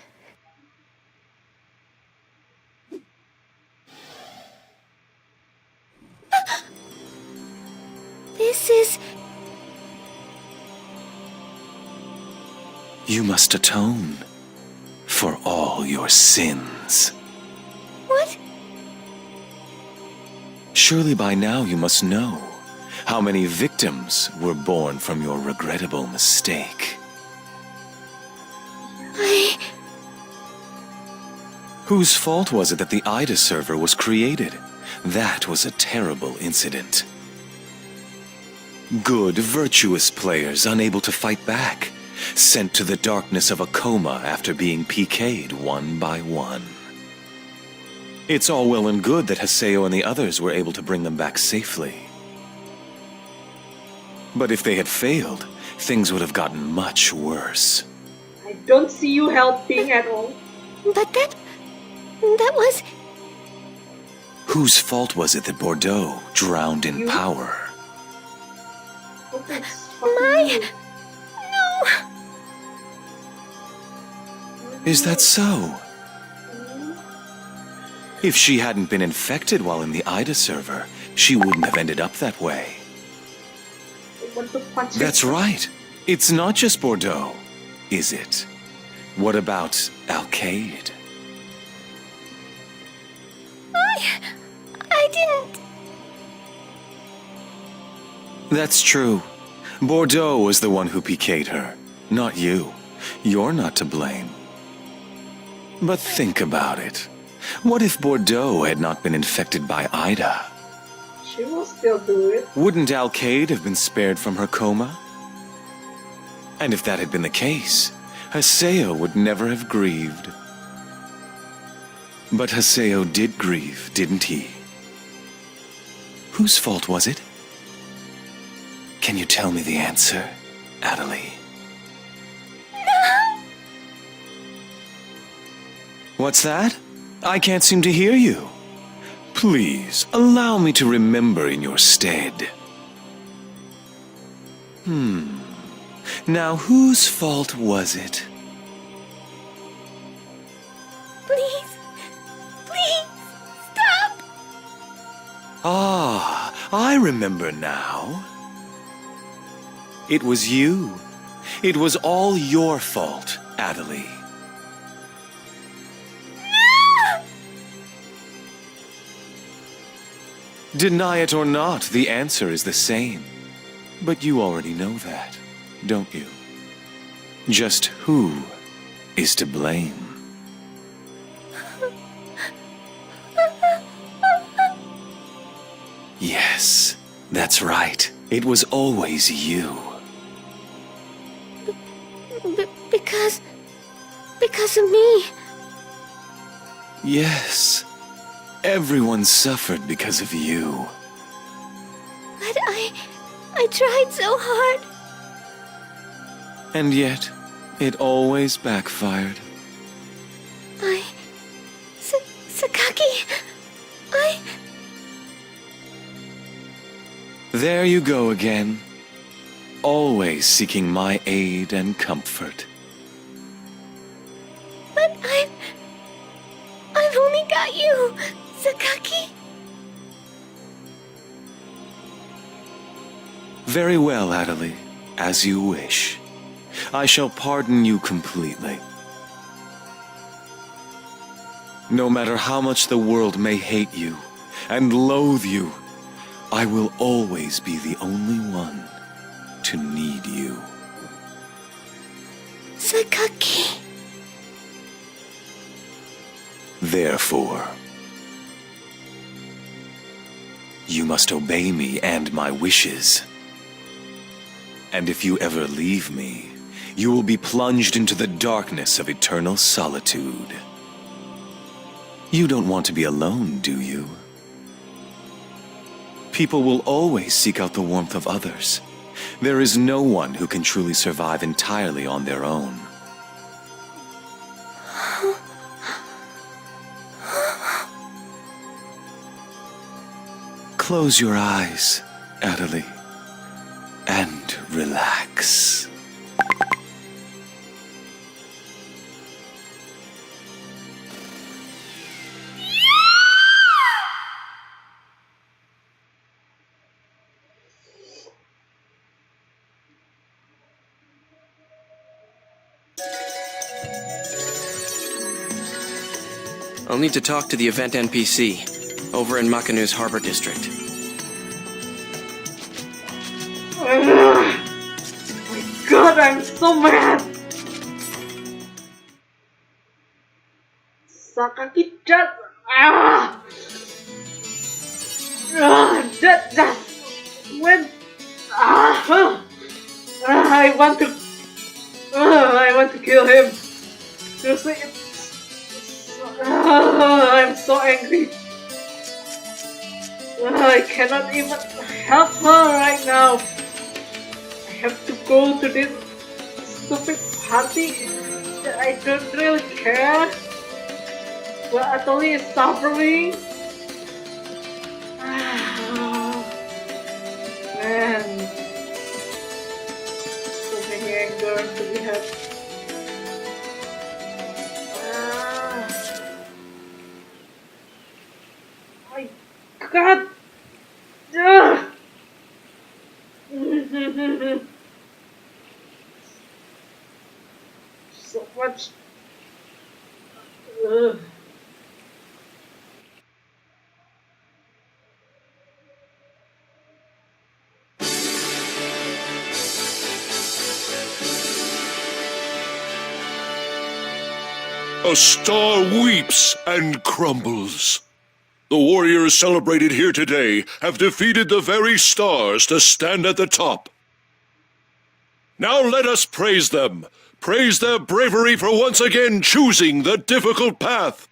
This is... You must atone for all your sins. What? Surely by now you must know how many victims were born from your regrettable mistake. Whose fault was it that the IDA server was created? That was a terrible incident. Good, virtuous players unable to fight back, sent to the darkness of a coma after being PK'd one by one. It's all well and good that Haseo and the others were able to bring them back safely. But if they had failed, things would have gotten much worse. I don't see you helping at all. But that was... Whose fault was it that Bordeaux drowned in power? My... No! Is that so? If she hadn't been infected while in the IDA server, she wouldn't have ended up that way. That's right. It's not just Bordeaux, is it? What about Alcaide? I didn't... That's true. Bordeaux was the one who PK'd her, not you. You're not to blame. But think about it. What if Bordeaux had not been infected by Ida? She will still do it. Wouldn't Alcaide have been spared from her coma? And if that had been the case, Haseo would never have grieved. But Haseo did grieve, didn't he? Whose fault was it? Can you tell me the answer, Adelaide? No! What's that? I can't seem to hear you. Please, allow me to remember in your stead. Now, whose fault was it? Please. Please. Stop. Ah, I remember now. It was you. It was all your fault, Adelaide. Deny it or not, the answer is the same. But you already know that, don't you? Just who is to blame? Yes, that's right. It was always you. Because of me. Yes. Everyone suffered because of you. But I tried so hard. And yet, it always backfired. Sakaki, There you go again. Always seeking my aid and comfort. I've only got you, Sakaki. Very well, Adelie. As you wish. I shall pardon you completely. No matter how much the world may hate you and loathe you, I will always be the only one to need you. Sakaki. Therefore, you must obey me and my wishes. And if you ever leave me, you will be plunged into the darkness of eternal solitude. You don't want to be alone, do you? People will always seek out the warmth of others. There is no one who can truly survive entirely on their own. Close your eyes, Adelie, and relax. I'll need to talk to the event NPC over in Makanu's Harbor District. My God, I'm so mad! Sakaki just... that just went... I want to kill him. Seriously, I'm so angry. I cannot even help her right now. I have to go to this stupid party that I don't really care. But Atoli is suffering. Man, so many anger to be had. My God! So much. A star weeps and crumbles. The warriors celebrated here today have defeated the very stars to stand at the top. Now let us praise them. Praise their bravery for once again choosing the difficult path.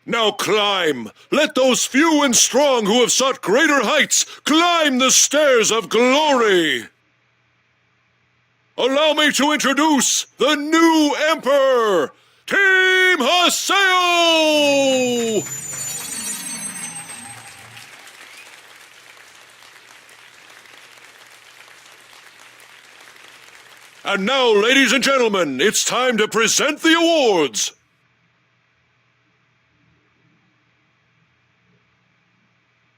Now climb. Let those few and strong who have sought greater heights climb the stairs of glory. Allow me to introduce the new Emperor, Team Haseo! And now, ladies and gentlemen, it's time to present the awards.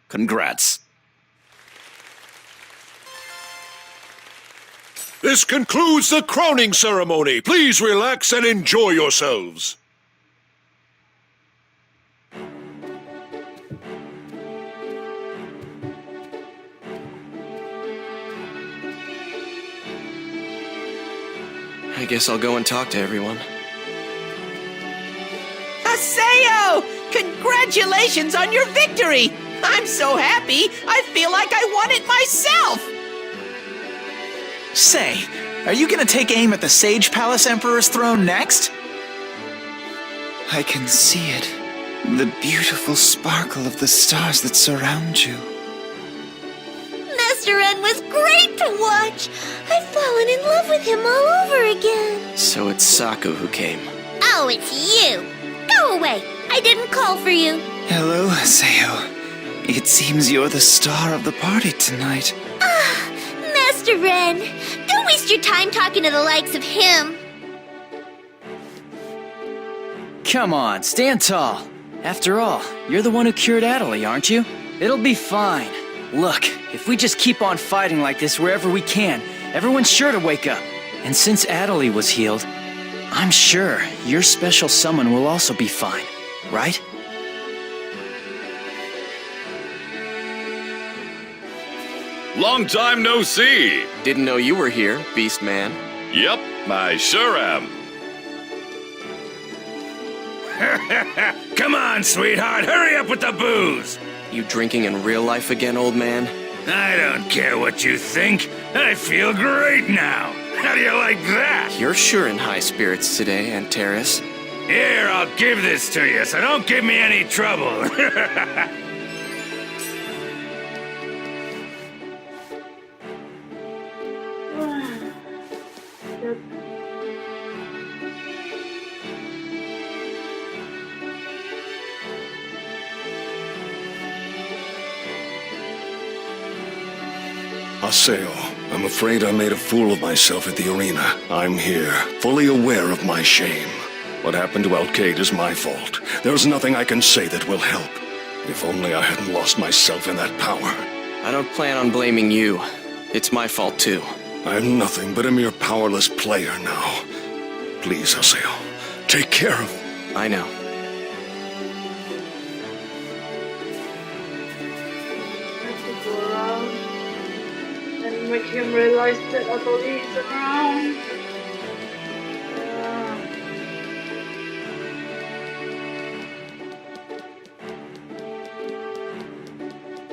Congrats. This concludes the crowning ceremony. Please relax and enjoy yourselves. I guess I'll go and talk to everyone. Haseo! Congratulations on your victory! I'm so happy, I feel like I won it myself! Say, are you gonna take aim at the Sage Palace Emperor's throne next? I can see it. The beautiful sparkle of the stars that surround you. Master Ren was great to watch. I've fallen in love with him all over again. So it's Saku who came. Oh, it's you. Go away. I didn't call for you. Hello, Haseo. It seems you're the star of the party tonight. Master Ren, don't waste your time talking to the likes of him. Come on, stand tall. After all, you're the one who cured Adelie, aren't you? It'll be fine. Look, if we just keep on fighting like this wherever we can, everyone's sure to wake up. And since Adelie was healed, I'm sure your special someone will also be fine, right? Long time no see. Didn't know you were here, Beast Man. Yep, I sure am. Come on, sweetheart, hurry up with the booze! You drinking in real life again, old man? I don't care what you think. I feel great now. How do you like that? You're sure in high spirits today, Antares. Here, I'll give this to you, so don't give me any trouble. Haseo, I'm afraid I made a fool of myself at the arena. I'm here, fully aware of my shame. What happened to Alcade is my fault. There's nothing I can say that will help. If only I hadn't lost myself in that power. I don't plan on blaming you. It's my fault too. I'm nothing but a mere powerless player now. Please, Haseo, take care of... I know. Make him realize that Adelie is around.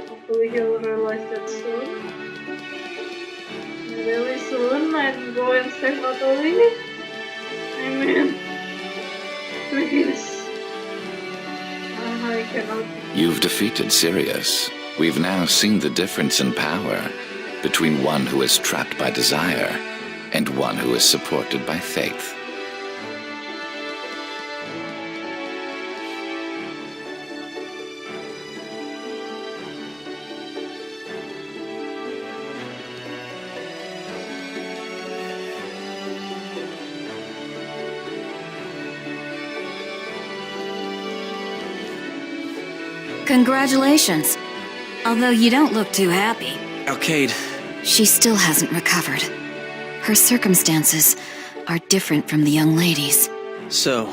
Hopefully he'll realize that soon. Really soon and go and save Adelie. I mean, please. I cannot. You've defeated Sirius. We've now seen the difference in power between one who is trapped by desire and one who is supported by faith. Congratulations. Although you don't look too happy. Alcade. She still hasn't recovered. Her circumstances are different from the young ladies. So,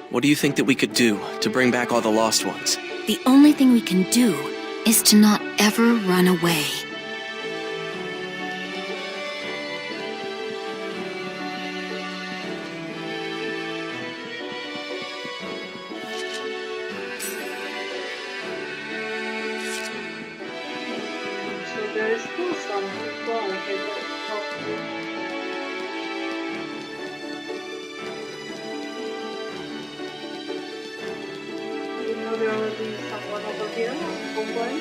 what do you think that we could do to bring back all the lost ones? The only thing we can do is to not ever run away. There is still some people I cannot talk to. You know there will be someone over here, homeboy.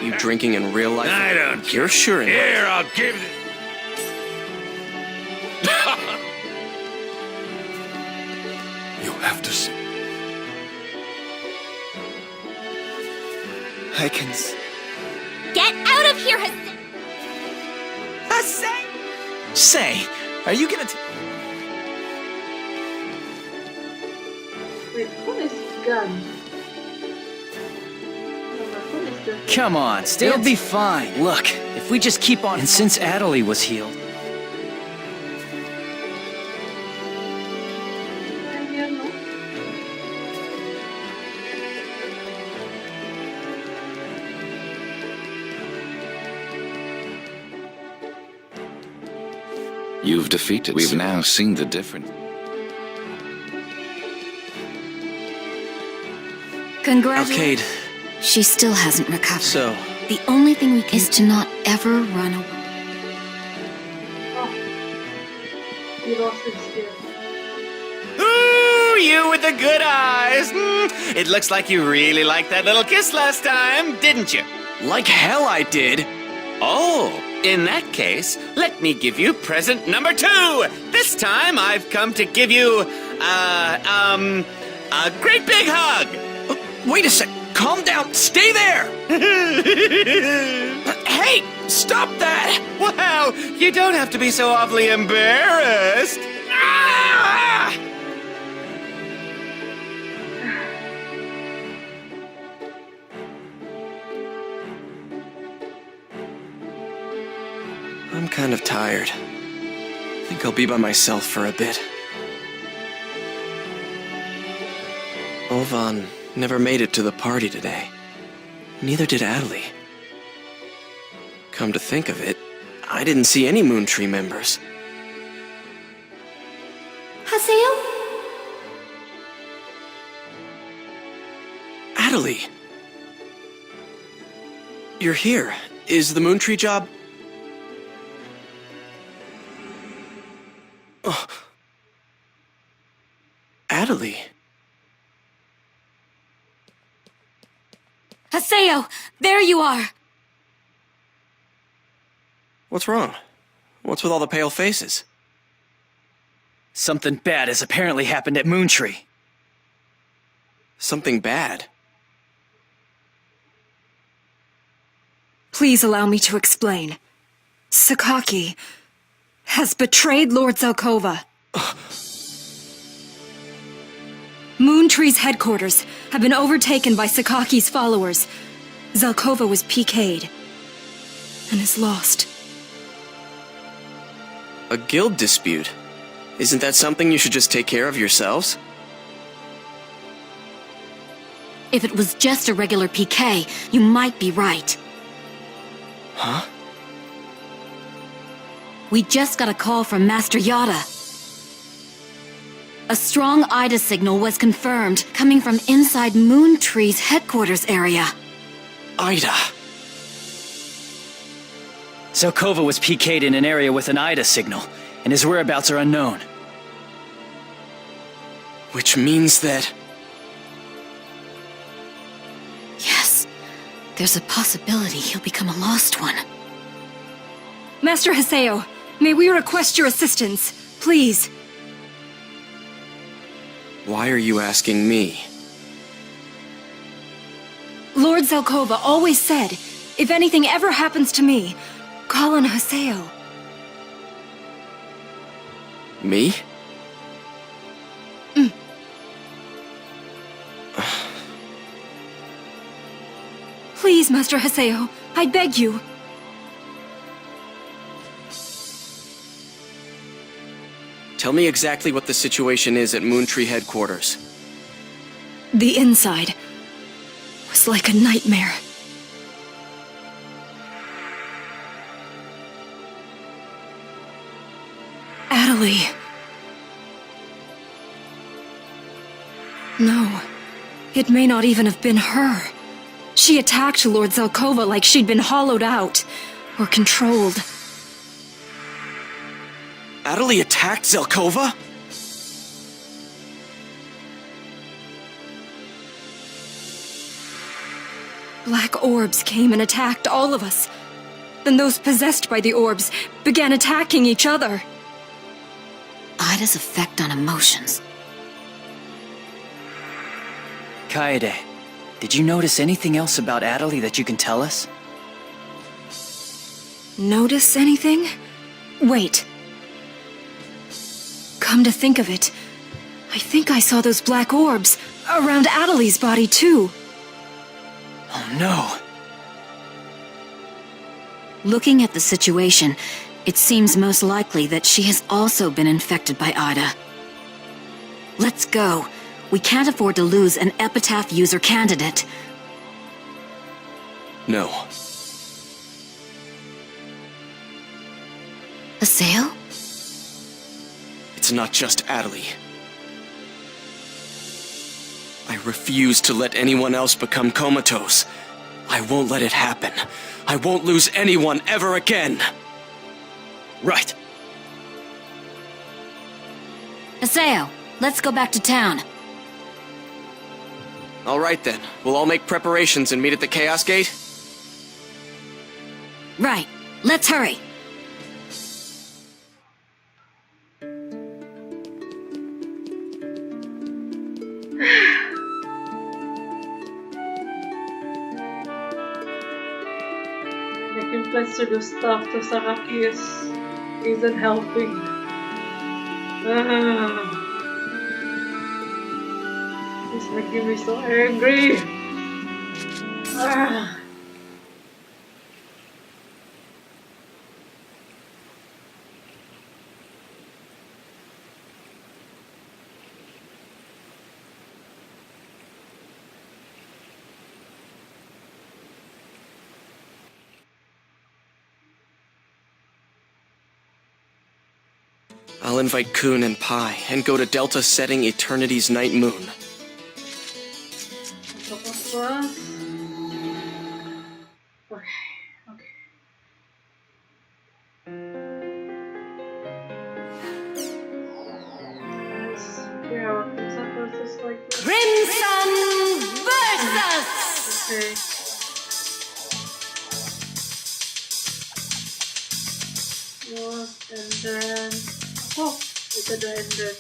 You drinking in real life? I don't care. You're sure in Here, I'll give it. You have to see. I can Get out of here, say, are you gonna Wait, what is gun? Come on, it'll be fine. Look, if we just keep on... And since Adelie was healed... You've defeated. We've now seen the difference. Congratulations. Alcade. She still hasn't recovered. So... The only thing we can is to not ever run away. He lost his skill. Ooh, you with the good eyes. It looks like you really liked that little kiss last time, didn't you? Like hell I did. Oh, in that case, let me give you present number 2. This time I've come to give you, a great big hug. Wait a sec. Calm down. Stay there. Hey, stop that. Wow, you don't have to be so awfully embarrassed. Ah! I'm kind of tired. I think I'll be by myself for a bit. Ovan never made it to the party today. Neither did Adley. Come to think of it, I didn't see any Moontree members. Haseo? Adley! You're here. Is the Moontree job... Oh. Adley. Haseo, there you are! What's wrong? What's with all the pale faces? Something bad has apparently happened at Moontree. Something bad? Please allow me to explain. Sakaki has betrayed Lord Zelkova. Moontree's headquarters have been overtaken by Sakaki's followers. Zelkova was PK'd and is lost. A guild dispute? Isn't that something you should just take care of yourselves? If it was just a regular PK, you might be right. Huh? We just got a call from Master Yada. A strong Ida signal was confirmed, coming from inside Moontree's headquarters area. Ida. Zelkova was PK'd in an area with an Ida signal, and his whereabouts are unknown. Which means that... Yes, there's a possibility he'll become a lost one. Master Haseo, may we request your assistance, please? Why are you asking me? Lord Zelkova always said, if anything ever happens to me, call on Haseo. Me? Please, Master Haseo, I beg you. Tell me exactly what the situation is at Moontree headquarters. The inside was like a nightmare. Adley. No, it may not even have been her. She attacked Lord Zelkova like she'd been hollowed out, or controlled. Adley attacked Zelkova? Black orbs came and attacked all of us. Then those possessed by the orbs began attacking each other. Ida's effect on emotions. Kaede, did you notice anything else about Adley that you can tell us? Notice anything? Wait. Come to think of it, I think I saw those black orbs around Adley's body too. Oh no. Looking at the situation, it seems most likely that she has also been infected by Ida. Let's go. We can't afford to lose an Epitaph user candidate. No. A sale? It's not just Adley. I refuse to let anyone else become comatose. I won't let it happen. I won't lose anyone ever again. Right. Haseo, let's go back to town. All right then. We'll all make preparations and meet at the Chaos Gate? Right. Let's hurry. Making plans to do stuff to Sakaki isn't helping. It's making me so angry. I'll invite Kun and Pi and go to Delta setting Eternity's night moon. Apa? Okay. Let's figure out exactly just like this. Crimson versus! Okay. What? And then... Oh! It's at the end then.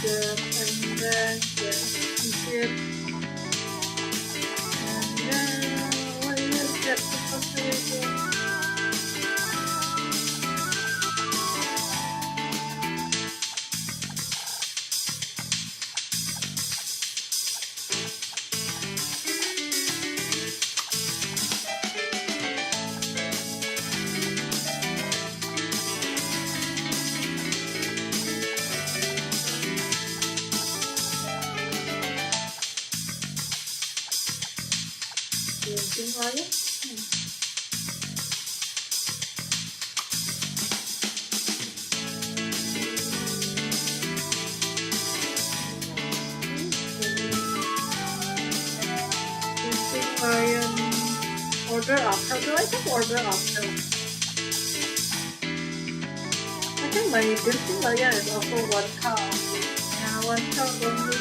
And then it. And then what is that supposed to be? Order after. Do I think order after? I think my building layer is also one car. Yeah, one car only.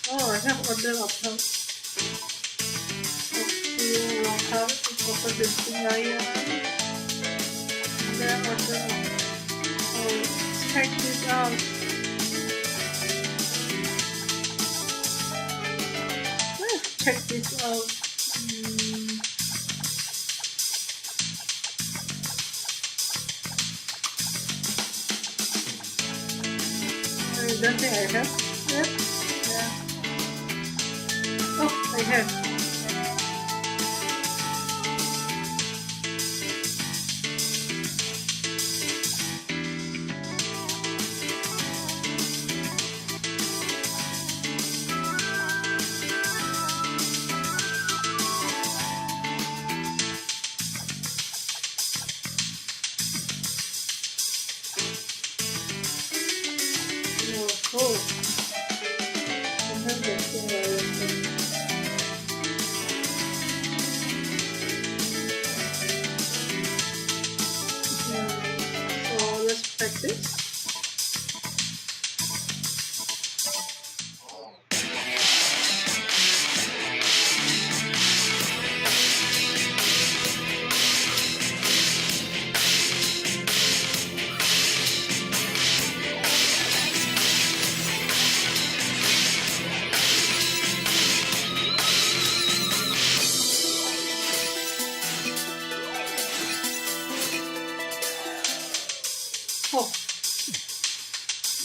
Oh, I have order after. Okay, one car is also building layer. Then order after. Oh, let's check this out. Check this out. I don't think I have. Yeah. Oh, I have. So let's practice. Oh,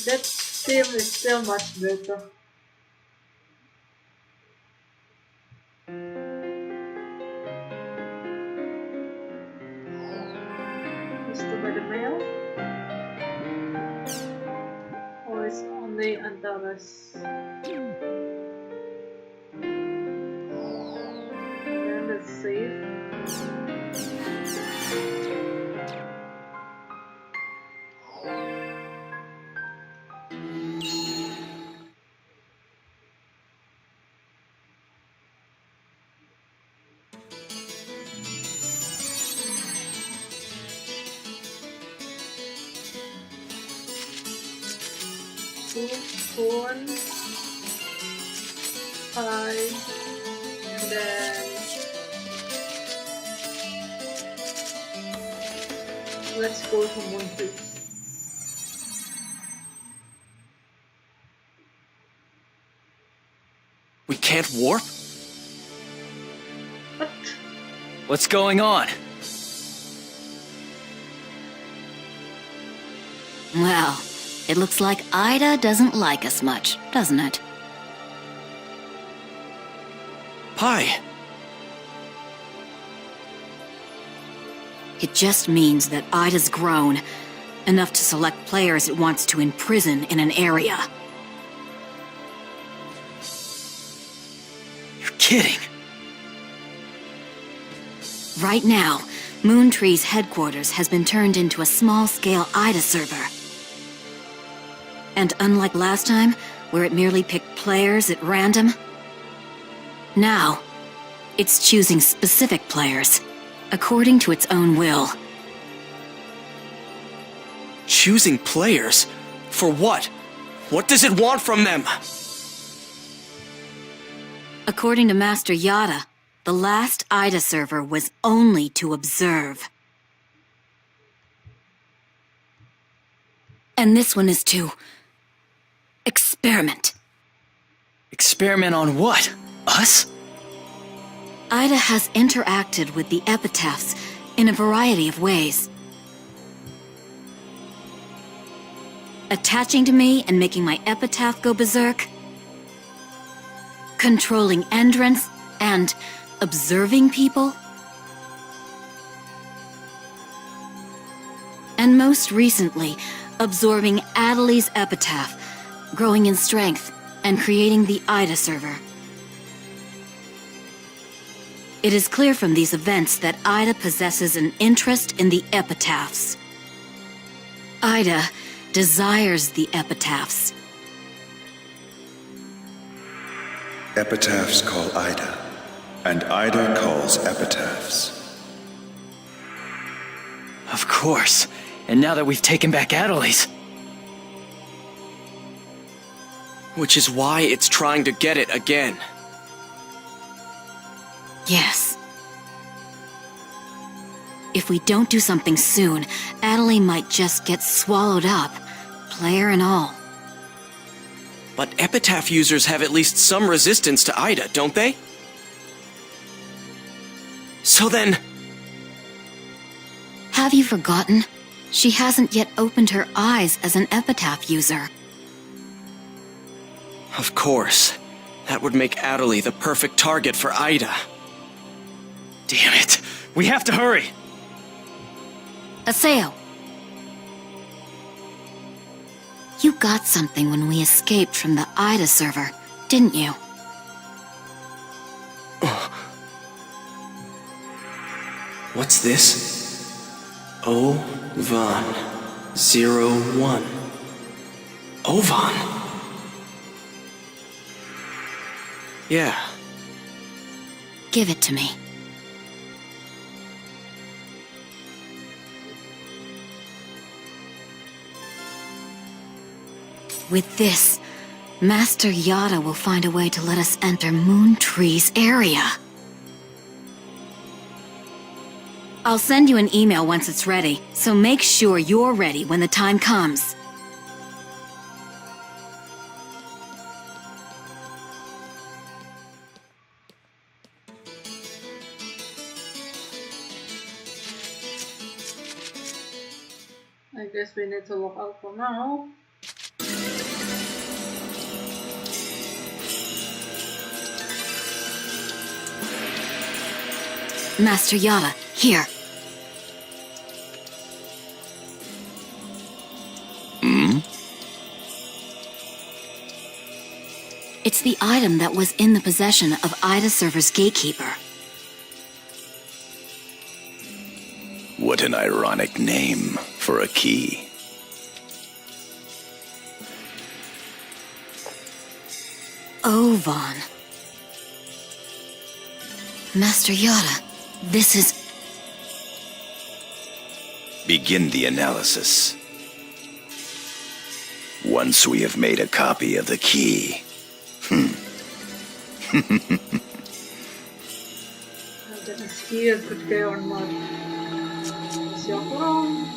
that theme is still much better. Mr. by the mail? Or is only Antares? And let's save. phone, pi, and then let's go to Moon Trees. We can't warp? What? What's going on? Well, it looks like Ida doesn't like us much, doesn't it? Pi. It just means that Ida's grown, enough to select players it wants to imprison in an area. You're kidding. Right now, Moon Tree's headquarters has been turned into a small-scale Ida server. And unlike last time, where it merely picked players at random, now, it's choosing specific players, according to its own will. Choosing players? For what? What does it want from them? According to Master Yada, the last Ida server was only to observe. And this one is to experiment. Experiment on what? Us? Ida has interacted with the epitaphs in a variety of ways. Attaching to me and making my epitaph go berserk. Controlling entrance and observing people. And most recently, absorbing Adeli's epitaph, growing in strength, and creating the Ida server. It is clear from these events that Ida possesses an interest in the epitaphs. Ida desires the epitaphs. Epitaphs call Ida, and Ida calls epitaphs. Of course. And now that we've taken back Adeli's. Which is why it's trying to get it again. Yes. If we don't do something soon, Adeli might just get swallowed up, player and all. But epitaph users have at least some resistance to Ida, don't they? So then... Have you forgotten? She hasn't yet opened her eyes as an epitaph user. Of course. That would make Adeli the perfect target for Ida. Damn it! We have to hurry! Aseo. You got something when we escaped from the Ida server, didn't you? What's this? Ovan 01. Ovan? Yeah. Give it to me. With this, Master Yada will find a way to let us enter Moon Tree's area. I'll send you an email once it's ready, so make sure you're ready when the time comes. I guess we need to log out for now. Master Yada, here. It's the item that was in the possession of Ida Server's gatekeeper. What an ironic name for a key. Ovan. Master Yada, this is... Begin the analysis. 1 once we have made a copy of the key. That is here could go on mod. Siapa orang?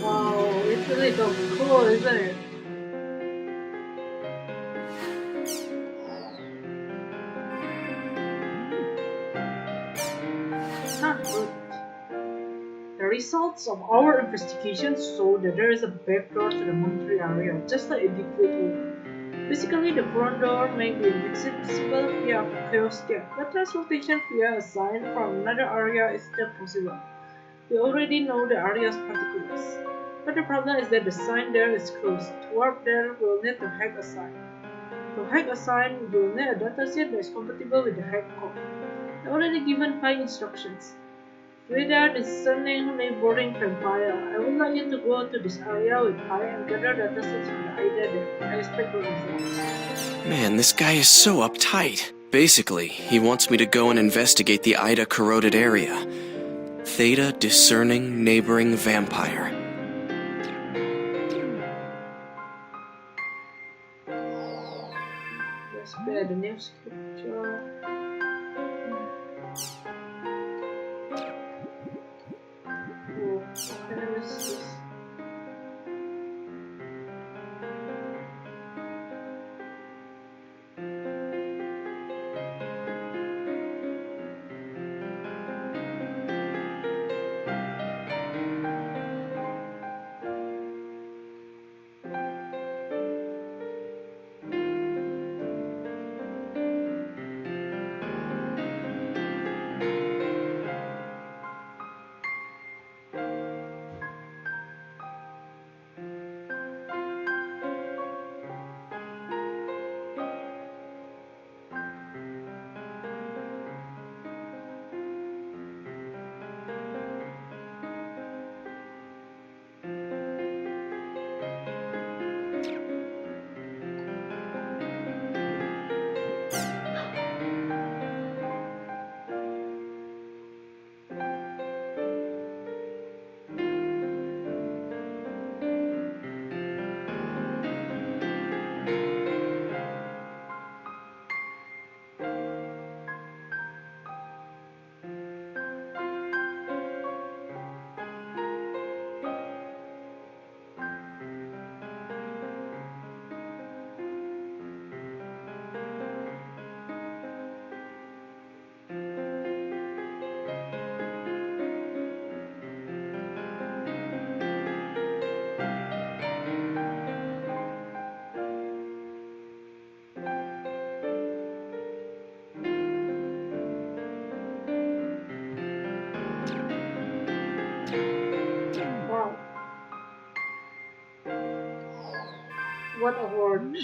Wow, it's really so cool, isn't it? Good. The results of our investigation show that there is a back door to the Moon area, just like a Recode. Basically, the front door may be accessible via chaos gate, but transportation via a sign from another area is still possible. We already know the area's particulars. But the problem is that the sign there is closed. To warp there, we'll need to hack a sign. To hack a sign, we'll need a dataset that is compatible with the hack code. I already given Pi instructions. Frida, discerning neighboring vampire, I would like you to go to this area with Pi and gather datasets from the IDA there. I expect good results. Man, this guy is so uptight. Basically, he wants me to go and investigate the Ida corroded area. Theta discerning neighboring vampire. Let's play the new scripture. Oh, okay, let's just... Wow. What award?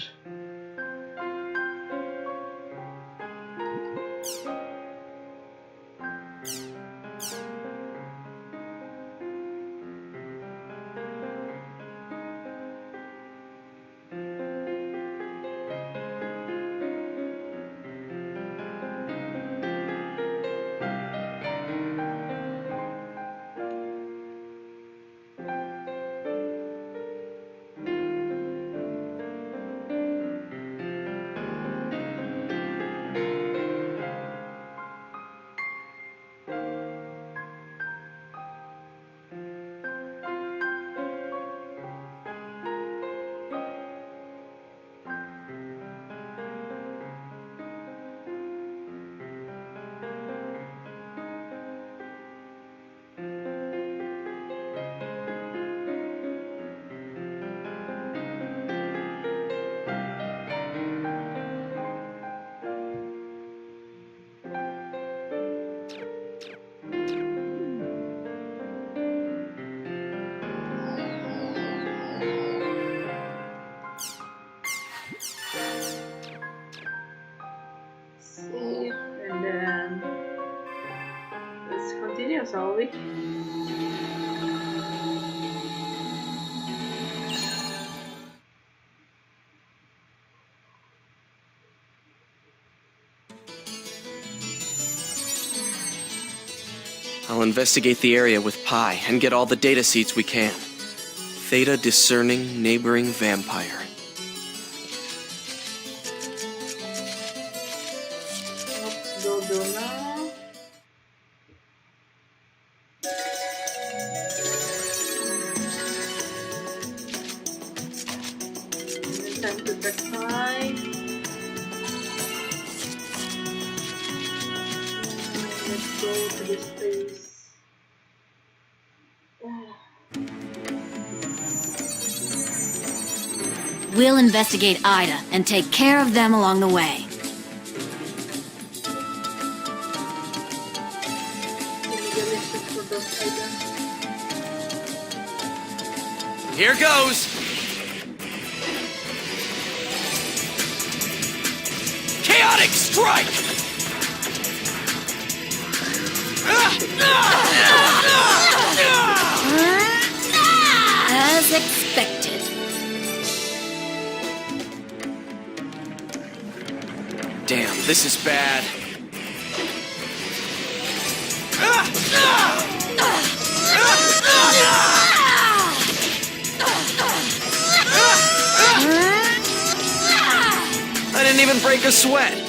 shall we? I'll investigate the area with Pi and get all the data seeds we can. Theta discerning neighboring vampire. Let's go now. Time to check Pi. Let's go to this place. We'll investigate Ida and take care of them along the way. Here goes! Chaotic strike! As expected. Damn, this is bad. I didn't even break a sweat.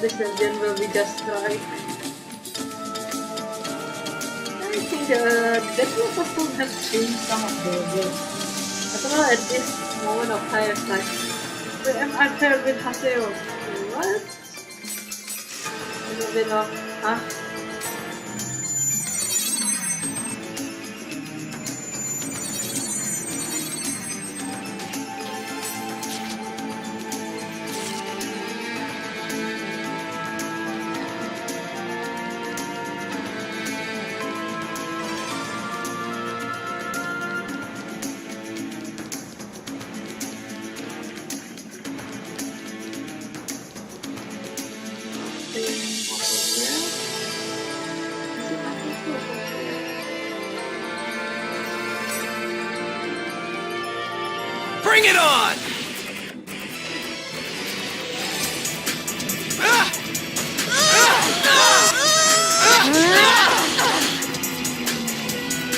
This engine will be just right. I think the developers puzzle has changed some of the rules. As well at this moment of highest like, but I'm paired with Haseo. What? A little bit of, huh? Bring it on!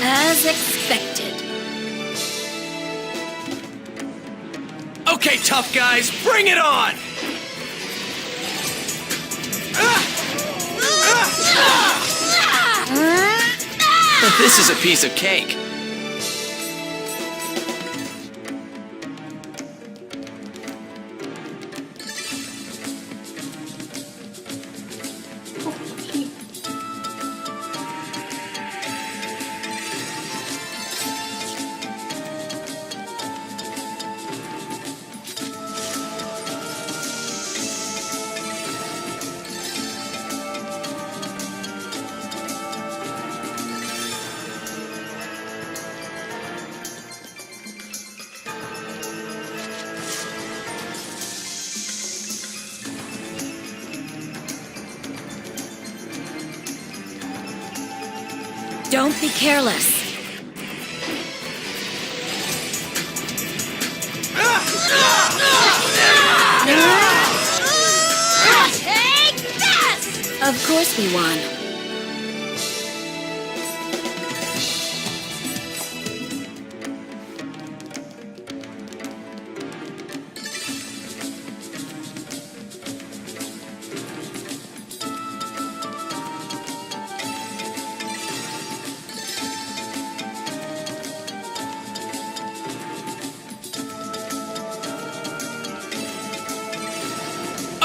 As expected. Okay, tough guys, bring it on! This is a piece of cake. Don't be careless. Take this! Of course we won.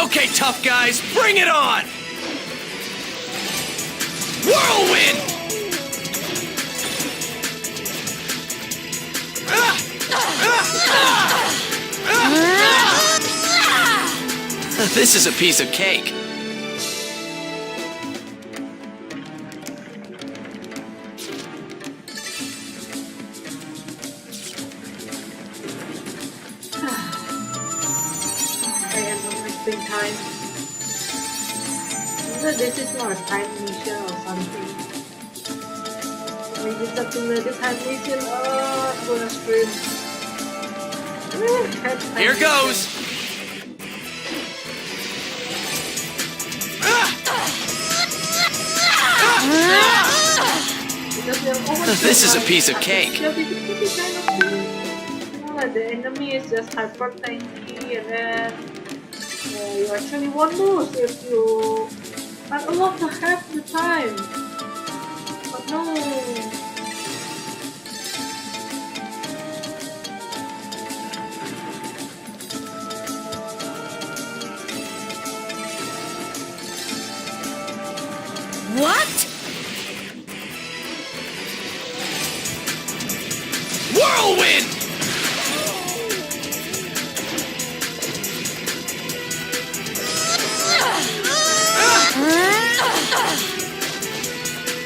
Okay, tough guys, bring it on! Whirlwind! This is a piece of cake. time. So this is not a time mission or something. Maybe something like the time mission. Oh, I'm gonna scream. Here goes! This is a piece of cake. The enemy is just hyper tanky, and then you actually won't lose if you unlock half the time. But no. What? Whirlwind!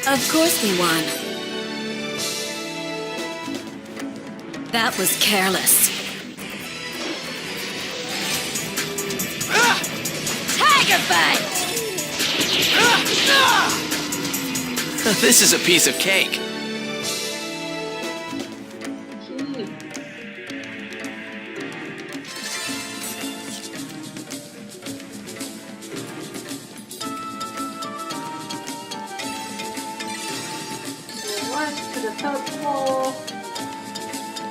Of course we won. That was careless. Tiger bite! This is a piece of cake. To the third floor.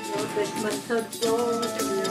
Your basement third floor to the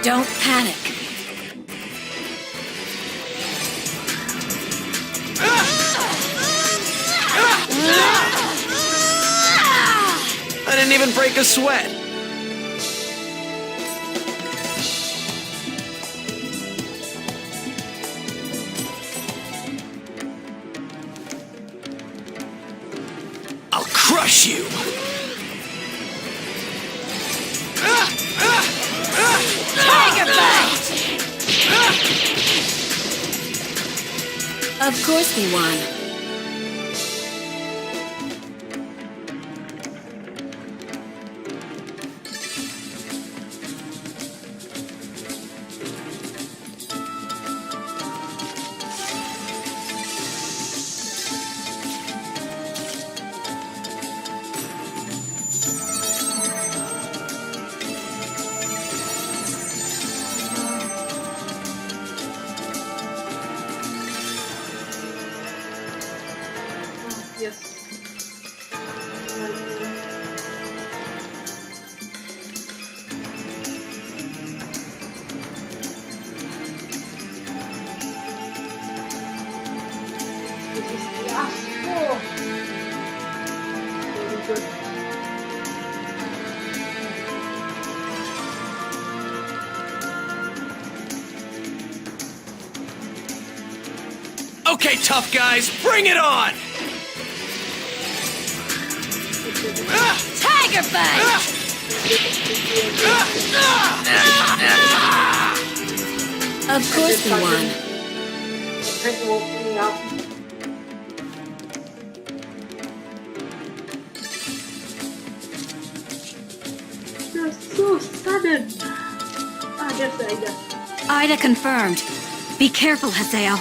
Don't panic. I didn't even break a sweat. I'll crush you! Tiger bite! Of course we won. yes. This is the last floor. Very good. Okay, tough guys, bring it on! Tiger bite! Of course we won. Head walking up. They're so sudden. Ah, there's Ida. Ida confirmed. Be careful, Hazael.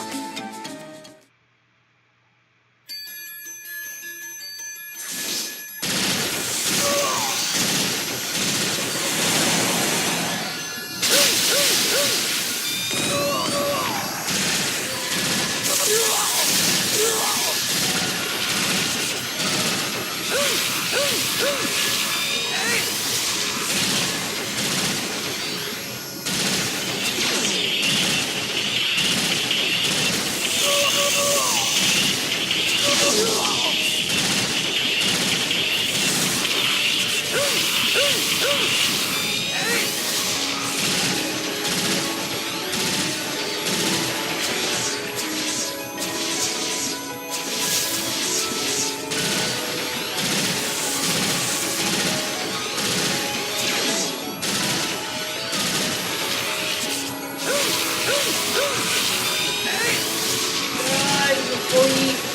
Oi.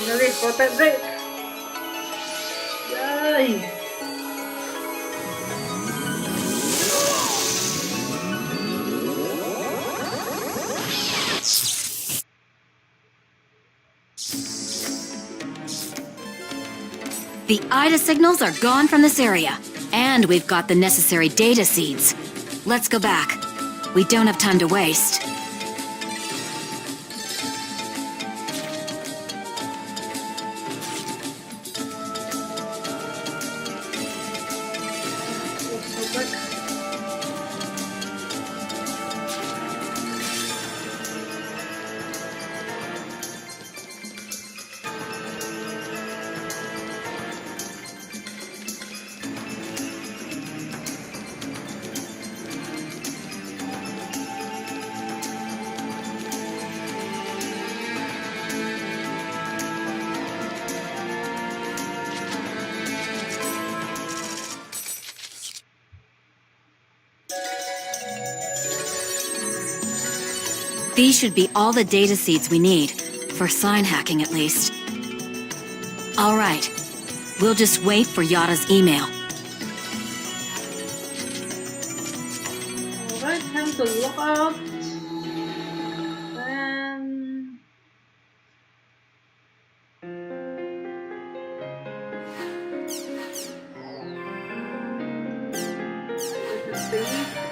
Finally, protect break. Yay! The IDA signals are gone from this area, and we've got the necessary data seeds. Let's go back. We don't have time to waste. These should be all the data seeds we need, for sign hacking at least. All right, we'll just wait for Yada's email. Alright, time to log out. And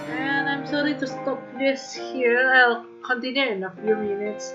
and I'm sorry to stop this here. I'll continue in a few minutes.